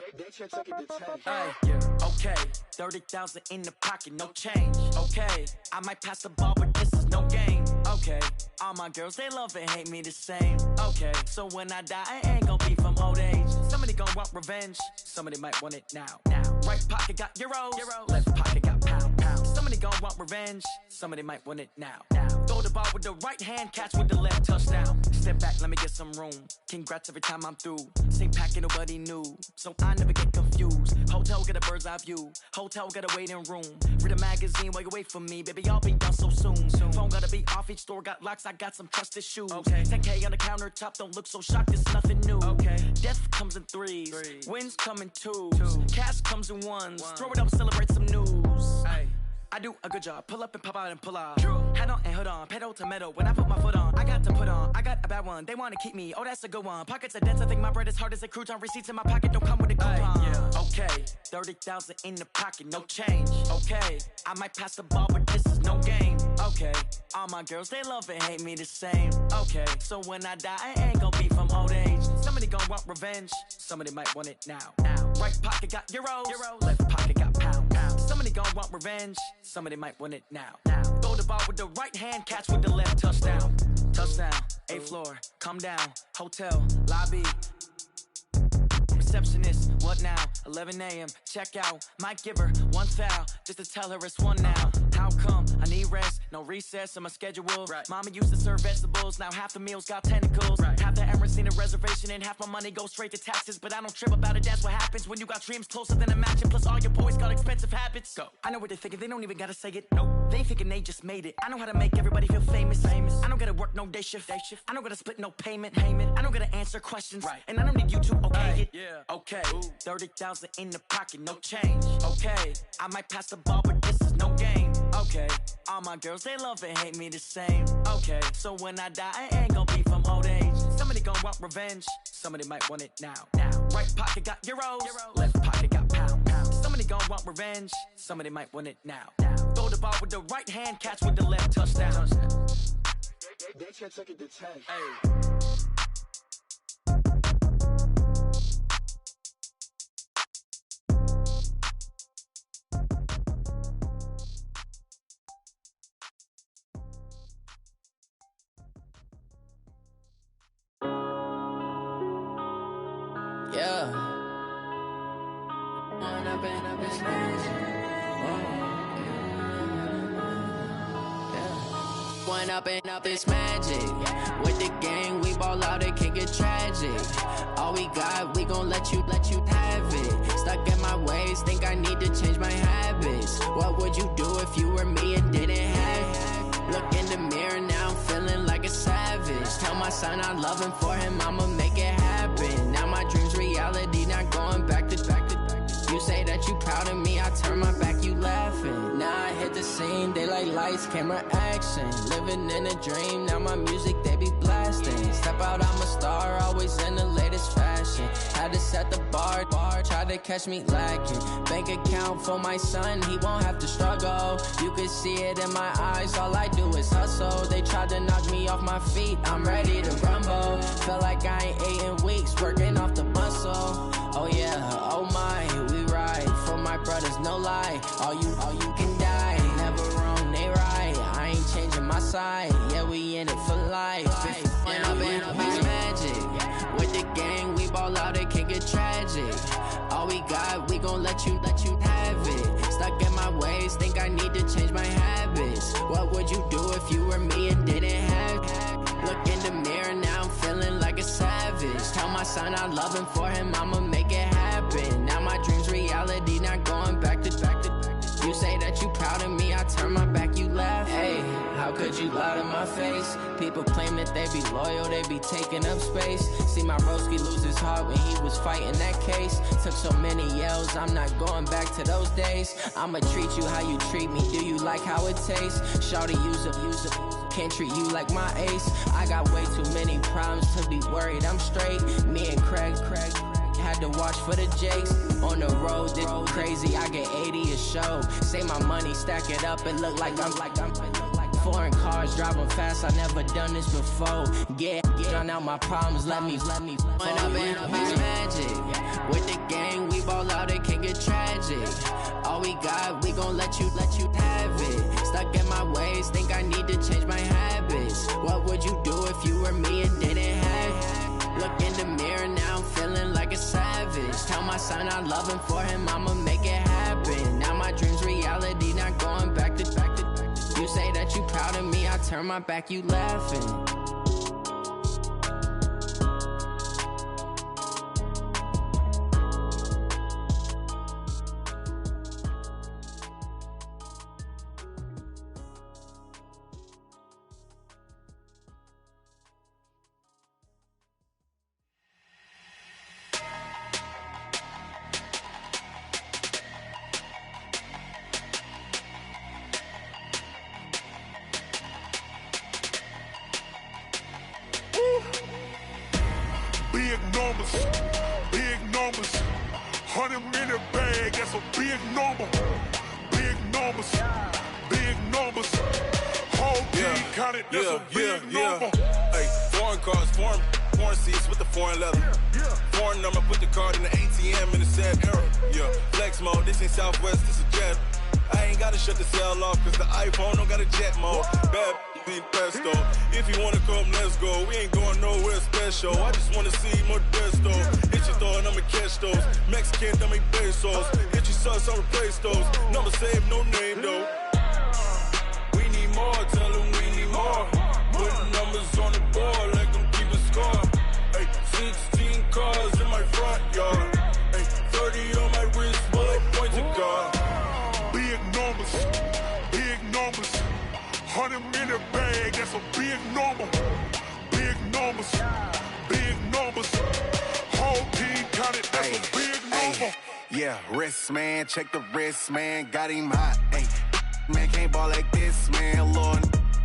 S12: Hey, yeah. Okay. 30,000 in the pocket, no change. Okay. I might pass the ball, but this is no game. Okay. All my girls, they love and hate me the same. Okay. So when I die, I ain't gonna be from old age. Somebody gon' want revenge. Somebody might want it now. Right pocket got euros. Left pocket got pound. Somebody gon' want revenge. Somebody might want it now. Throw the ball with the right hand, catch with the left, touchdown. Step back, let me get some room. Congrats every time I'm through. Same packet, nobody knew, so I never get confused. Hotel get a bird's eye view. Hotel got a waiting room. Read a magazine while you wait for me, baby. I'll be done so soon. Phone gotta be off. Each store got locks. I got some trusted shoes. Okay. 10K on the countertop. Don't look so shocked. It's nothing new. Okay. Death comes in threes. Wins come in twos. Cash comes in ones. Throw it up, celebrate some news. Hey. I do a good job. Pull up and pop out and pull out. Head on and hood on. Pedal to metal. When I put my foot on, I got to put on. I got a bad one. They want to keep me. Oh, that's a good one. Pockets are dense. I think my bread is hard as a crouton. Receipts in my pocket don't come with a coupon. Yeah. Okay. 30,000 in the pocket. No change. Okay. I might pass the ball, but this is no game. Okay. All my girls, they love and hate me the same. Okay. So when I die, I ain't gonna be from old age. Somebody gon' want revenge. Somebody might want it now. Right pocket got euros. Left pocket got pound. Somebody gon' want revenge. Somebody might want it now. Throw the ball with the right hand, catch with the left, touchdown. Touchdown, 8th floor, come down, hotel, lobby. Receptionist, what now? 11 a.m., check out. Might give her one foul, just to tell her it's one now. How come? I need rest, no recess in my schedule. Mama used to serve vegetables, now half the meals got tentacles. Half the Emirates need a reservation and half my money goes straight to taxes. But I don't trip about it, that's what happens when you got dreams closer than a match. And plus all your boys got expensive habits. Go. I know what they're thinking, they don't even gotta say it. Nope. They ain't thinking they just made it. I know how to make everybody feel famous. I don't gotta work no day shift. I don't gotta split no payment. I don't gotta answer questions. And I don't need you to okay it. Yeah. Okay. 30,000 in the pocket, no change. Okay. I might pass the ball, but this is no game. Okay. All my girls, they love and hate me the same. Okay. So when I die, I ain't gonna be from old age. Somebody gon' want revenge. Somebody might want it now. Right pocket got euros. Left pocket got pound. Somebody gon' want revenge. Somebody might want it now. Throw the ball with the right hand, catch with the left, touchdown.
S13: They can't take it to 10.
S12: Hey.
S14: Yeah. One up and up is magic. With the gang, we ball out, it can get tragic. All we got, we gon' let you have it. Stuck in my ways, think I need to change my habits. What would you do if you were me and didn't have it? Look in the mirror, now I'm feeling like a savage. Tell my son I love him, for him I'ma make it happen. Now my dream's reality, not going back to. You say that you proud of me, I turn my back, you laughing. Now I hit the scene, they like lights, camera, action. Living in a dream, now my music, they be blasting. Step out, I'm a star, always in the latest fashion. Had to set the bar, try to catch me lacking. Bank account for my son, he won't have to struggle. You can see it in my eyes, all I do is hustle. They tried to knock me off my feet, I'm ready to rumble. Feel like I ain't ate in weeks, working off the muscle. Oh yeah, oh my, we ride for my brothers, no lie. All you can die, never wrong, they right. I ain't changing my side, yeah, we in it for life. When up and up is magic. With the gang, we ball out, it can get tragic. All we got, we gon' let you have it. Stuck in my ways, think I need to change my habits. What would you do if you were me and didn't have it? Look in the mirror, now I'm feeling like a savage. Tell my son I love him, for him I'ma make it happen. Now my dream's reality, not going back to. You say that you proud of me, I turn my back, you laugh. Hey, how could you lie to my face? People claim that they be loyal, they be taking up space. See my broski lose his heart when he was fighting that case. Took so many yells, I'm not going back to those days. I'ma treat you how you treat me, do you like how it tastes? Shawty, use up, can't treat you like my ace. I got way too many problems to be worried, I'm straight. Me and Craig had to watch for the jakes. On the road, this crazy, I get 80 a show. Say my money, stack it up, it look like I'm foreign cars, driving fast, I never done this before. Get drown out my problems, let me When up in Beach Magic. With the gang, we ball out, it can get tragic. All we got, we gon' let you have it. Stuck in my ways, think I need to change my habits. What would you do if you were me and didn't have it? Look in the mirror, now I'm feeling like a savage. Tell my son I love him, for him I'ma make it happen. Now my dream's reality, not going back to. You say that you proud of me, I turn my back, you laughing.
S4: Big numbers, 100-minute bag, that's a big number. Big numbers, whole team counted, that's a big number.
S15: Hey, foreign cars, foreign seats with the foreign leather. Foreign number, put the card in the ATM in the sad era. Yeah, flex mode, this ain't Southwest, this a jet. I ain't gotta shut the cell off, cause the iPhone don't got a jet mode. Bad being pesto. If you wanna come, let's go. We ain't going nowhere special. I just wanna see more Modesto. Hit your throw and I'ma catch those. Mexican, dummy pesos. Hit your sus, I'll replace those. Number saved, no name though. We need more, tell them we need more. Putting numbers on the board like I'm keeping score. Hey, 16 cars in my front yard. Hey, 30 on my wrist, bullet points to God.
S4: Big numbers, 100-minute bag, that's a big number. Big numbers, whole team counted, that's a big number.
S16: Yeah, wrist man, check the wrist man, got him hot. Ay, man can't ball like this, man. Lord,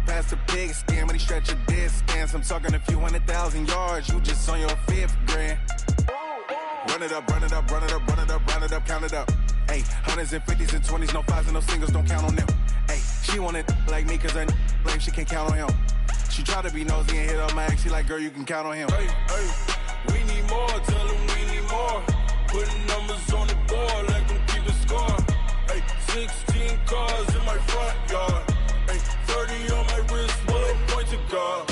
S16: past the pig skin, when he stretch a distance. I'm talking a few 100,000 yards, you just on your 5th grand. Run it up, count it up. Ay, hundreds and 50s and 20s, no 5s and no singles, don't count on them. Ay, she want it like me, cause her blame, she can't count on him. She try to be nosy and hit up my ex, she like, girl, you can count on him.
S15: Hey, we need more, tell them we need more. Putting numbers on the board like I'm keeping score. Hey, 16 cars in my front yard. Hey, 30 on my wrist, bullet point to God.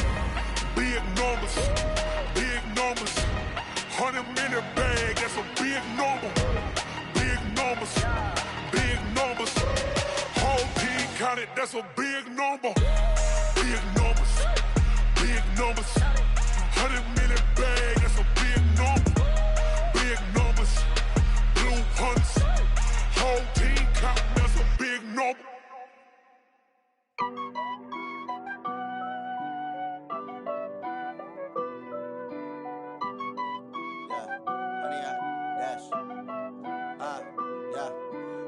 S4: Big numbers, 100-minute bag, that's a big number. Big numbers, whole team counted, that's a big number. Big numbers, 100-minute bag, that's a big number. Big numbers, blue hunts, whole team counting, that's a big number.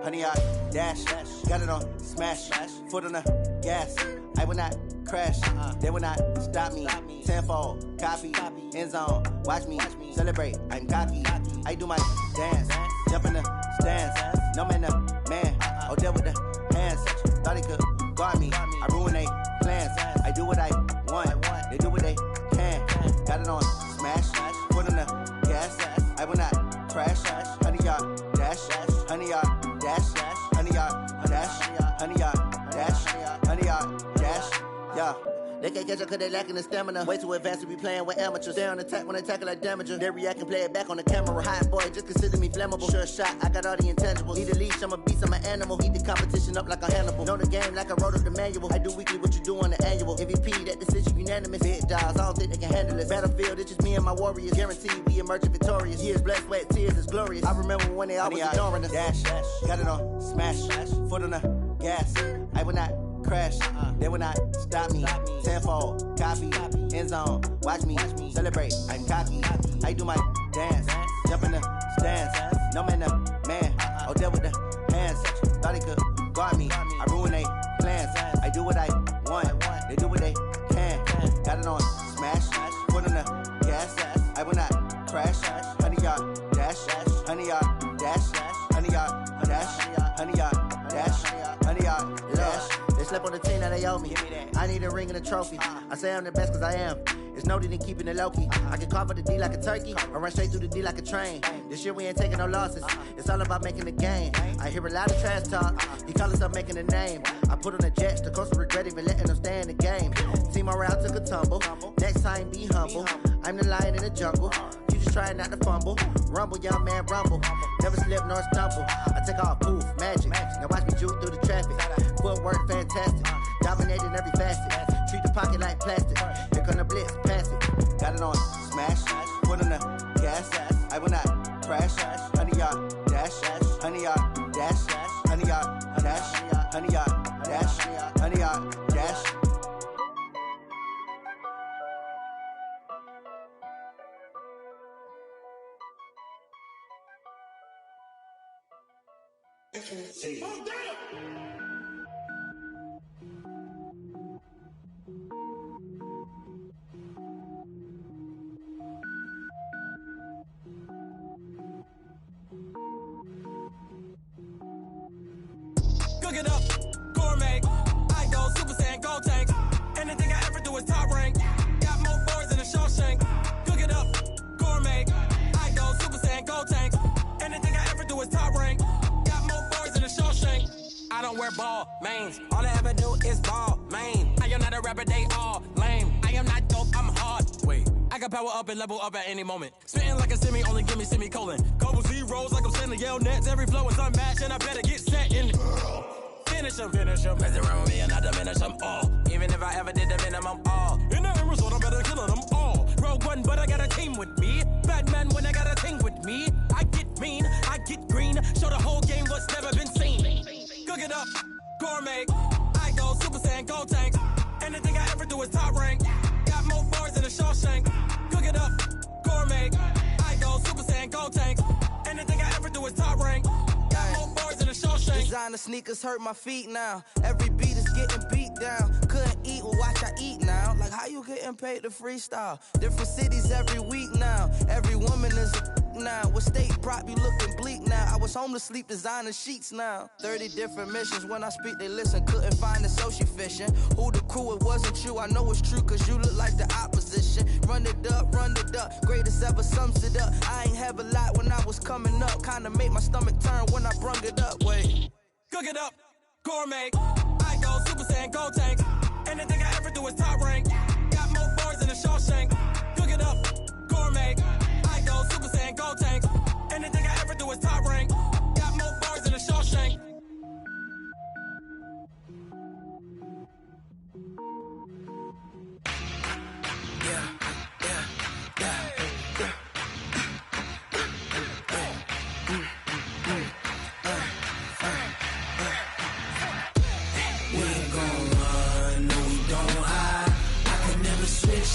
S17: Honey, I dash, got it on smash, foot on the gas. I will not crash, they will not stop me. Tenfold, copy, end zone, watch me celebrate. I'm cocky, I do my dance, jump in the stands. No man, the man, oh, deal with the hands. Thought he could guard me, I ruin they plans. I do what I want, they do what they can. Got it on smash, foot on the gas. I will not crash, honey, y'all dash, honey, y'all dash, honey, y'all dash, honey, y'all dash, honey, y'all dash, yeah. They can't catch up cause they lacking the stamina. Way too advanced to be playing with amateurs. Stay on attack when they tackle like damager. They react and play it back on the camera. Hot boy, just consider me flammable. Sure shot, I got all the intangibles. Need a leash, I'm a beast, I'm an animal. Heat the competition up like a Hannibal. Know the game like I wrote up the manual. I do weekly what you do on the annual. MVP, that decision unanimous. Big dials, I don't think they can handle it. Battlefield, it's just me and my warriors. Guaranteed we emerging victorious. Years, blood, sweat, tears, it's glorious. I remember when they always ignoring us. Dash, got it on smash, foot on the gas. I will not crash, they will not stop me. Tenfold, copy, end zone, watch me celebrate. I'm cocky, I do my dance, jump in the stands. No man, the man, oh, deal with the hands. Thought he could guard me, I ruin they plans. I do what I want, they do what they can. Got it on smash, foot on the gas. I will not crash, honey, y'all dash. slept on the team that they owe me. I need a ring and a trophy. I say I'm the best cause I am. It's noted in keeping it low-key. I can carve up the D like a turkey or run straight through the D like a train. This year we ain't taking no losses. It's all about making the game. I hear a lot of trash talk. He call us up making a name. I put on the Jets. The coach will regret even letting them stay in the game. Team morale took a tumble. Next time be humble. I'm the lion in the jungle. You just trying not to fumble. Rumble, young man, rumble. Never slip nor stumble. I take off, poof, magic. Now watch me juke through the traffic. Footwork fantastic. Dominating every facet. Treat the pocket like plastic. Here come the blitz, pass it. Got it on smash. Foot on the gas. I will not crash. 100-yard dash. 100-yard dash. 100-yard dash. 100-yard dash. 100-yard dash.
S9: Cook it up, gourmet. I go Super Saiyan, gold tank. Anything I ever do is top rank. Got more boys than a Shawshank. Cook it up, gourmet. I go Super Saiyan, gold tank. Anything I ever do is top rank. Got more boys than a Shawshank. I don't wear ball mains. All I ever do is ball main. I am not a rapper, they all lame. I am not dope, I'm hard. Wait, I can power up and level up at any moment. Spitting like a semi, only give me semicolon. Couple zeros like I'm sending yell nets. Every flow is unmatched and I better get set in. Finish him. Mess around with me and I diminish them all. Even if I ever did the minimum, all. In the end result, I'm better killing them all. Rogue One, but I got a team with me. Batman when I got a team with me. I get mean, I get green. Show the whole game what's never been seen. Cook it up, gourmet. I go Super Saiyan, gold tank. Anything I ever do is top rank. Got more bars than a Shawshank. Cook it up, gourmet. I go Super Saiyan, gold tank. Anything I ever do is top rank. Got more bars than a Shawshank.
S18: Designer sneakers hurt my feet now. Every beat is getting beat down. Couldn't eat, well watch I eat now. Like how you getting paid to freestyle? Different cities every week now. Every woman is a now. With state prop, you looking bleak now. I was home to sleep, designer sheets now. 30 different missions. When I speak, they listen. Couldn't find it, so she fishing. Who the crew? It wasn't you. I know it's true, cause you look like the opposition. Run it up. Greatest ever sums it up. I ain't have a lot when I was coming up. Kinda made my stomach turn when I brung it up. Wait.
S9: Cook it up, gourmet. I go Super Saiyan, gold tank. Anything I ever do is top rank. Got more bars than a Shawshank. Cook it up, gourmet. I go Super Saiyan, gold tank. Anything I ever do is top rank. Got more bars than a Shawshank.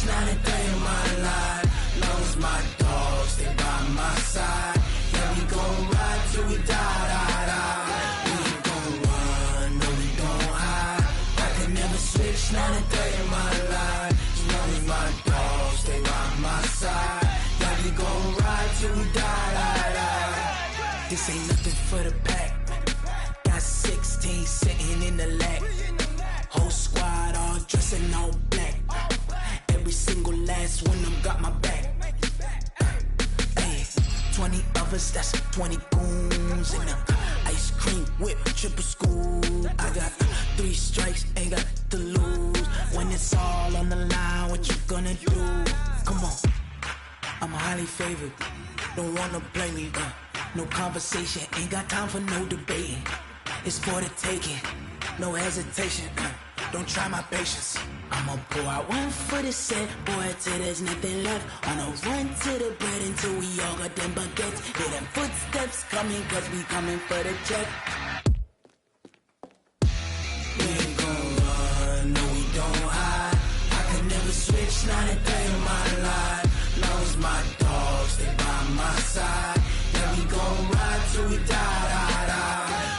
S11: Not a day in my life. Long as my dogs, they by my side. Yeah, we gon' ride till we die. We ain't gon' run, no, we gon' hide. I can never switch, not a day in my life. As long as my dogs, stay by my side. Yeah, we gon' ride till we die. This ain't nothing for the pack. Got 16 sitting in the lap. Whole squad all dressing all black. Every single last one of them got my back. Hey, 20 of us, that's 20 goons. And the ice cream whip, triple scoop. I got 3 strikes, ain't got to lose. When it's all on the line, what you gonna do? Come on, I'm highly favored. Don't wanna blame me, no conversation. Ain't got time for no debating. It's for the taking, no hesitation. Don't try my patience. I'ma pour out one for the set, boy, till there's nothing left. On a run to the bread until we all got them baguettes. Hear them footsteps coming, cause we coming for the check. We ain't gon' run, no, we don't hide. I can never switch, not a day in my life. Long as my dogs, they by my side. Yeah, we gon' ride till we die.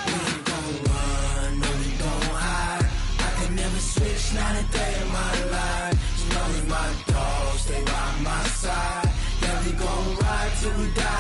S11: We ain't gon' run, no, we don't hide. I can never switch, not a day in my life. As long as my dogs stay by my side. Yeah, we gon' ride till we die.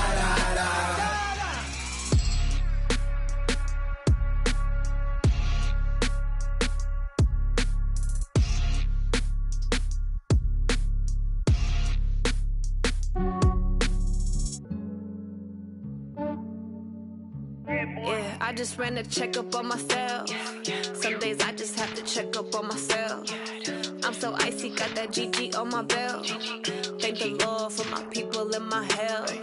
S14: Yeah, I just ran a checkup on myself. Some days I just have to check up on myself. I'm so icy, got that GG on my belt. Thank the Lord for my people in my health.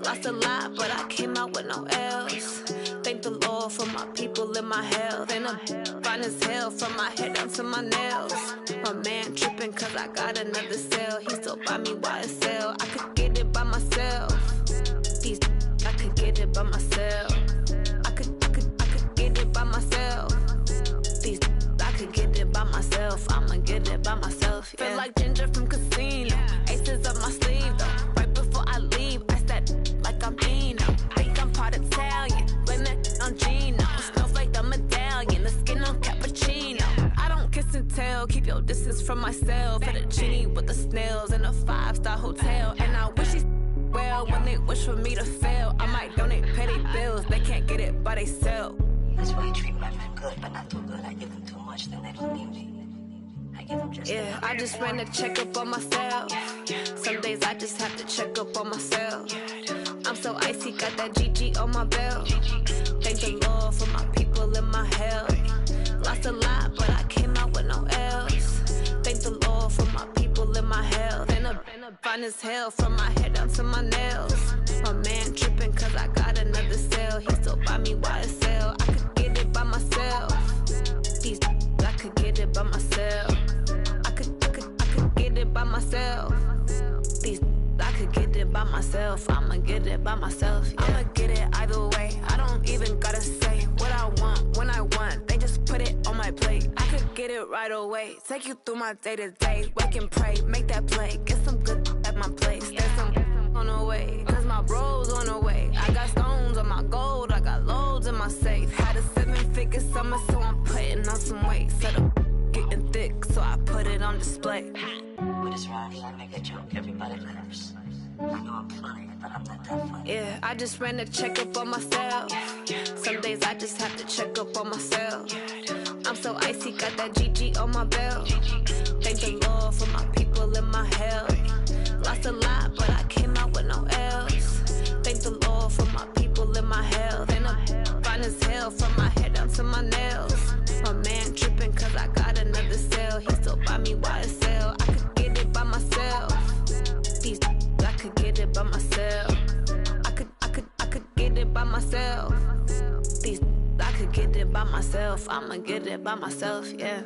S14: Lost a lot, but I came out with no L's. Thank the Lord for my people in my health. And I'm fine as hell from my head down to my nails. My man tripping cause I got another cell. He still buy me YSL. I could get it by myself. These I could get it by myself. I could get it by myself. These I could get it by myself. I'ma get it by myself. Yeah. Feel like Ginger from Casino. Aces up my sleeve though. Right before I leave, I step like I'm Dino. Think I'm part Italian. Blame that on Gino. Smells like the medallion. The skin on cappuccino. I don't kiss and tell. Keep your distance from myself. Fettuccine with the snails in a 5-star hotel. And I wish he's well when they wish for me to fail. I might donate petty bills. They can't get it by themselves.
S19: That's why you treat my men good, but not too good. I give them too much, then they don't need me. I give them just
S14: yeah, I just ran a checkup on myself. Some days I just have to check up on myself. I'm so icy, got that GG on my belt. Thank the Lord for my people in my health. Lost a lot, but I came out with no L's. Thank the Lord for my people in my health. And I'm fine as hell from my head down to my nails. My man tripping cause I got another cell. He still buy me YSL. I could get it by myself. These I could get it by myself. I could get it by myself. These I could get it by myself. I'ma get it by myself. Yeah. I'ma get it either way. I don't even gotta say what I want when I want. They just put it on my plate. I could get it right away. Take you through my day to day. Wake and pray, make that play. Get some good at my place. There's some on the way. Cause my bro's on the way. I got stones on my gold. I got loads in my safe. Had a 7-figure summer, so I'm putting on some weight. Set up getting thick, so I put it on display.
S19: With this round here, I make a joke, everybody laughs. I know I'm funny, but I'm not that funny.
S14: Yeah, I just ran a checkup on myself. Some days I just have to check up on myself. I'm so icy, got that GG on my belt. Thank the Lord for my people in my health. Lost a lot, but I came out with no L's. Thank the Lord for my people in my health. And I'm fine as hell from my head down to my nails. My man tripping cause I got another cell. He still buy me YSL. I could get it by myself. These I could get it by myself. I could get it by myself. These I could get it by myself. I'ma get it by myself, yeah.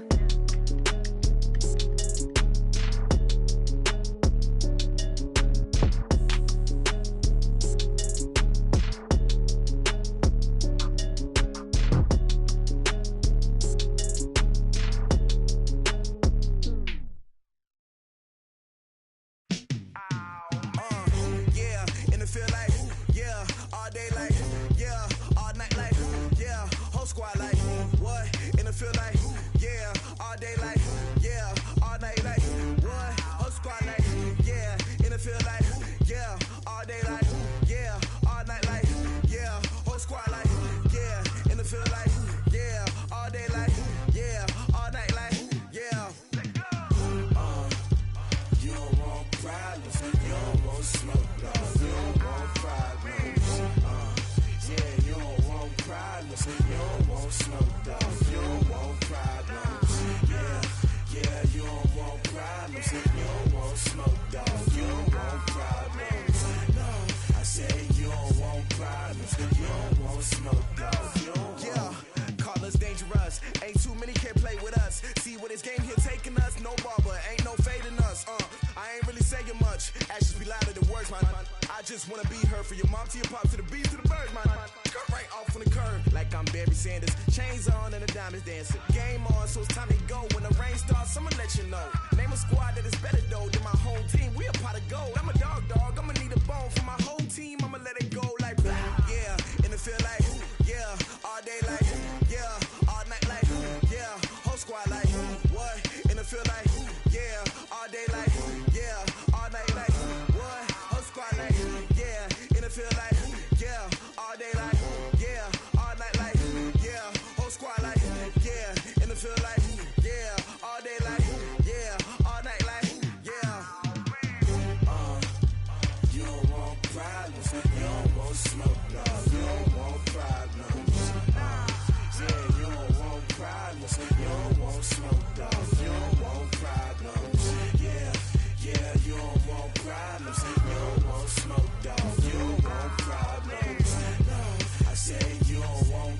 S2: You don't want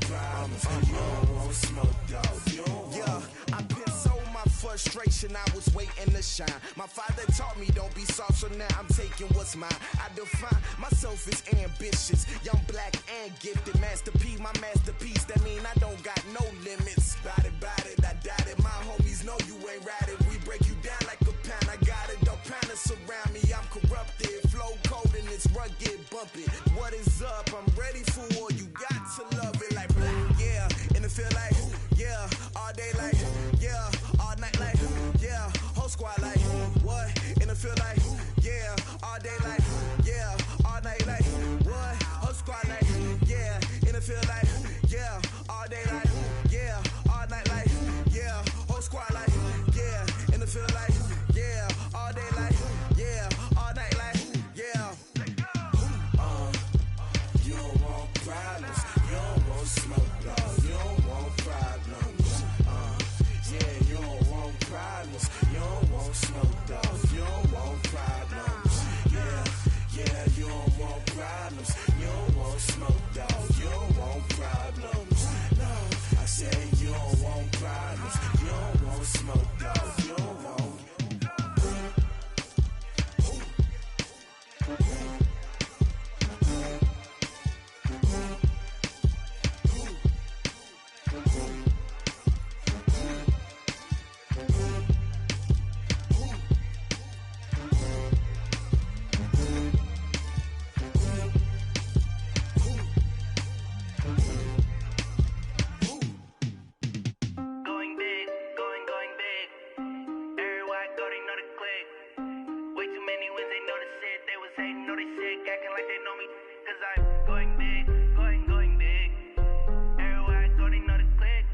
S2: problems. You don't want smoke, dog. You don't
S20: Yeah, I been so my frustration, I was waiting to shine. My father taught me don't be soft, so now I'm taking what's mine. I define myself as ambitious, young, black, and gifted. Master P, my masterpiece, that mean I don't got no limits. Bout it, I doubt it. My homies know you ain't ratted. We break you down like a pound. I got it, don't pound to surround me. I'm corrupted, flow cold and it's rugged, bumpy. What is up? I'm ready for war. You got to love it like yeah, and it feel like yeah, all day like yeah, all night like yeah, whole squad like what? And it feel like yeah, all day like yeah, all night like what? Whole squad like yeah, and it feel like yeah, all day like yeah, all night like yeah, whole squad like yeah, and it feel like yeah, all day like yeah, all night like yeah.
S2: You don't want problems. You don't want smoke, dog. You don't want problems. Yeah, you don't want problems. You don't want smoke, dog. You don't want problems. Yeah, you don't want problems. You don't want smoke, dog. You don't want problems. No, I said you don't want problems. You don't want smoke, dog. You don't want.
S12: Going big, going big. Everywhere I go, they know the click. Way too many wins, they know the shit. They was hating, know they sick, acting like they know me. Cause I'm going big, going big. Everywhere I go, they know the click.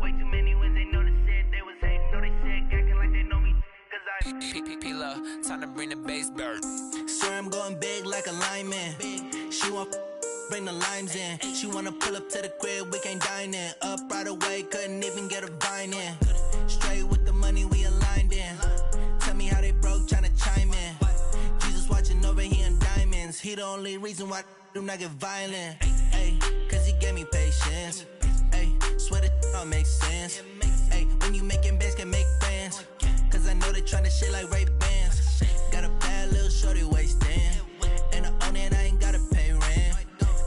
S12: Way too many wins, they know the shit. They was hating, know they sick, acting like they know me. Cause I'm
S18: P-P-P-Love, time to bring the bass bird. Swear I'm going big like a lineman. She want bring the limes in. She wanna pull up to the crib, we can't dine in. Up right away, couldn't even get a vine in. Straight with the money we aligned in. Tell me how they broke, tryna chime in. Jesus watching over here in diamonds. He the only reason why I do not get violent. Ay, cause he gave me patience. Ay, swear that all makes sense. Ay, when you making bands, can make friends. Cause I know they tryna shit like Ray Bans. Got a bad little shorty wasting. And I own it, I ain't gotta pay rent.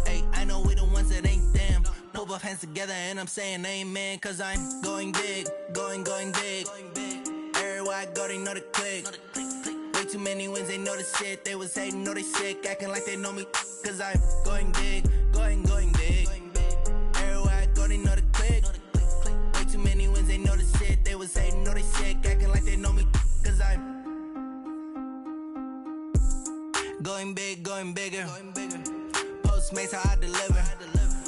S18: Ay, I know we the ones that ain't them. Pull both hands together and I'm saying amen. Cause I'm going big, going big. Everywhere I go, they know the click. Way too many wins, they know the shit. They was hating, know they sick, acting like they know me. Cause I'm going big, going big. Everywhere I go, they know the click. Way too many wins, they know the shit. They was hating, know they sick, acting like they know me. Cause I'm going big, going bigger. Postmates, how I deliver.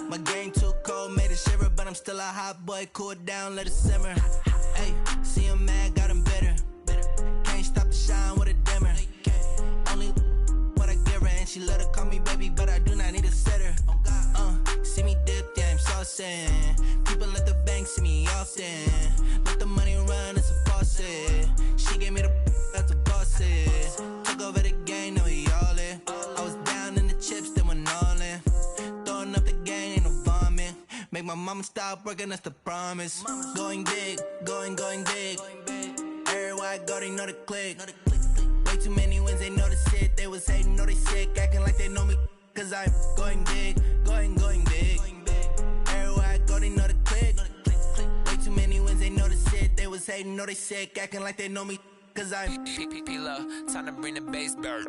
S18: My game too cold, made it shiver. But I'm still a hot boy, cool it down, let it simmer. Hey, see him mad, got him bitter. Can't stop the shine with a dimmer. Only what I give her, and she let her call me baby, but I do not need a sitter. See me dip, yeah, I'm saucing. People at the bank see me often. Let the money run, it's a faucet. She gave me the that's a boss it. Took over the game, now we all in. I was down in the chips, then went all in. Throwing up the game, ain't no vomit. Make my mama stop working, that's the promise. Going big, going big. Everywhere I go, they know the click. Way too many wins, they know the shit. They was hating, know they sick, acting like they know me. Cause I'm going big, going big. Everywhere I go, they know the click. Way too many wins, they know the shit. They was hating, know they sick, acting like they know me. Cause I'm P-P-P-Love, time to bring the bass bird.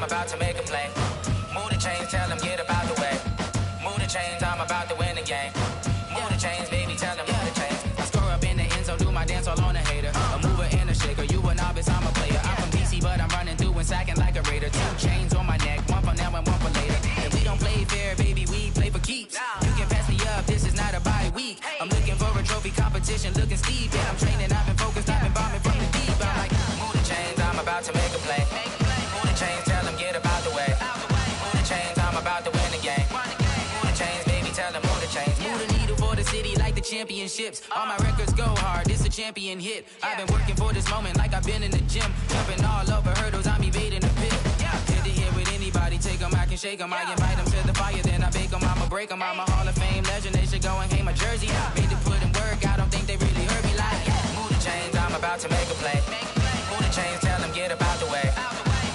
S21: I'm about to make a play. Move the chains, tell them get about the way. Move the chains, I'm about to win the game. Move the chains, baby, tell them move the chains. I score up in the end zone, do my dance all on a hater. A mover and a shaker, you a novice, I'm a player. I'm from DC, but I'm running through and sacking like a raider. 2 chains on my neck, one for now and one for later. And we don't play fair, baby, we play for keeps. You can pass me up, this is not a bye week. I'm looking for a trophy competition, looking steep. And I'm training, I've been focused, I've been bombing from the deep. I'm like, move the chains, I'm about to make a play. Move the chains, tell them get about the way. Move the chains, I'm about to win the game. Move the chains, baby, tell them move the chains. Move the needle for the city like the championships. All my records go hard, this a champion hit. I've been working for this moment like I've been in the gym. Jumping all over hurdles, I'm evading the pit. Hit the hit with anybody, take them, I can shake them. I invite them to the fire, then I bake them, I'ma break them. I'm a Hall of Fame legend, they should go and hang my jersey. Made to put in work, I don't think they really heard me like. Move the chains, I'm about to make a play. Move the chains, tell them get about the way.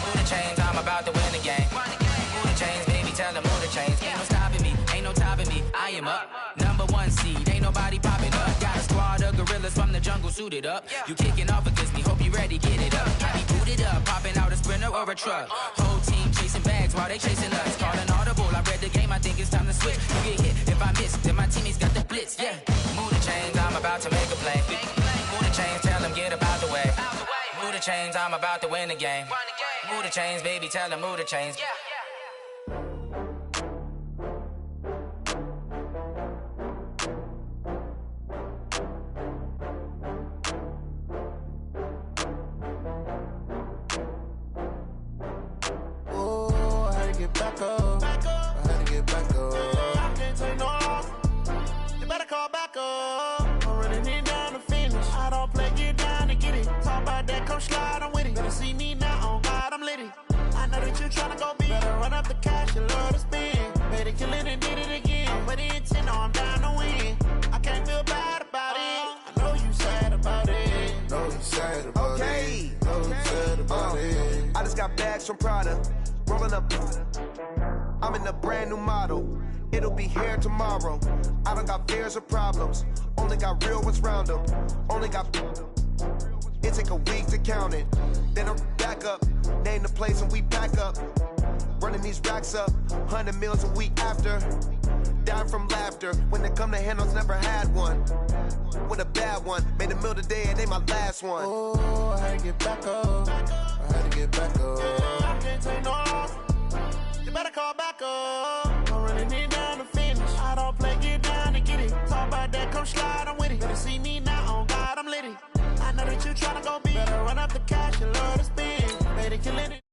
S21: Move the chains, I'm about to win the game. Move the chains, baby, tell them move the chains. Ain't no stopping me, ain't no topping me. I am up, #1 seed, ain't nobody popping up. Got a squad of gorillas from the jungle suited up. You kicking off against me, hope you ready, get it up. I be booted up, popping out a sprinter or a truck. Whole team chasing bags while they chasing us. Calling audible, I read the game, I think it's time to switch. You get hit, if I miss, then my teammates got the blitz, yeah. Move the chains, I'm about to make a play. Move the chains, tell them get about the way. Move the chains, I'm about to win the game. Move the chains, baby, tell them move the chains.
S22: Get back up. I had to get back up. I can't take no loss. You better call back up. I'm running it down to finish. I don't play, get down to get it. Talk about that, come slide, I'm with it. Better see me now, on God, I'm litty. I know that you tryna go big. Better run up the cash, you love to spend. Better kill it and did it again. But the intent, no, I'm down to win. I can't feel bad about it. I know you sad about it.
S23: Know you sad about it. Know you sad about it.
S24: I just got bags from Prada. Rolling up, I'm in a brand new model. It'll be here tomorrow. I don't got fears or problems. Only got real ones round them. Only got. It take a week to count it. Then I'm back up. Name the place and we pack up. Running these racks up. 100 meals a week after. Down from laughter. When they come to handles, never had one. With a bad one. Made a meal today and they my last one.
S22: Oh, I had to get back up. I had to get back up. I can't take no loss. You better call back up. I'm running it down to finish. I don't play, get down to get it. Talk about that, come slide, I'm with it. Better see me now, on God, I'm litty. I know that you tryna go big. Better run up the cash, you love to spend. Better kill it.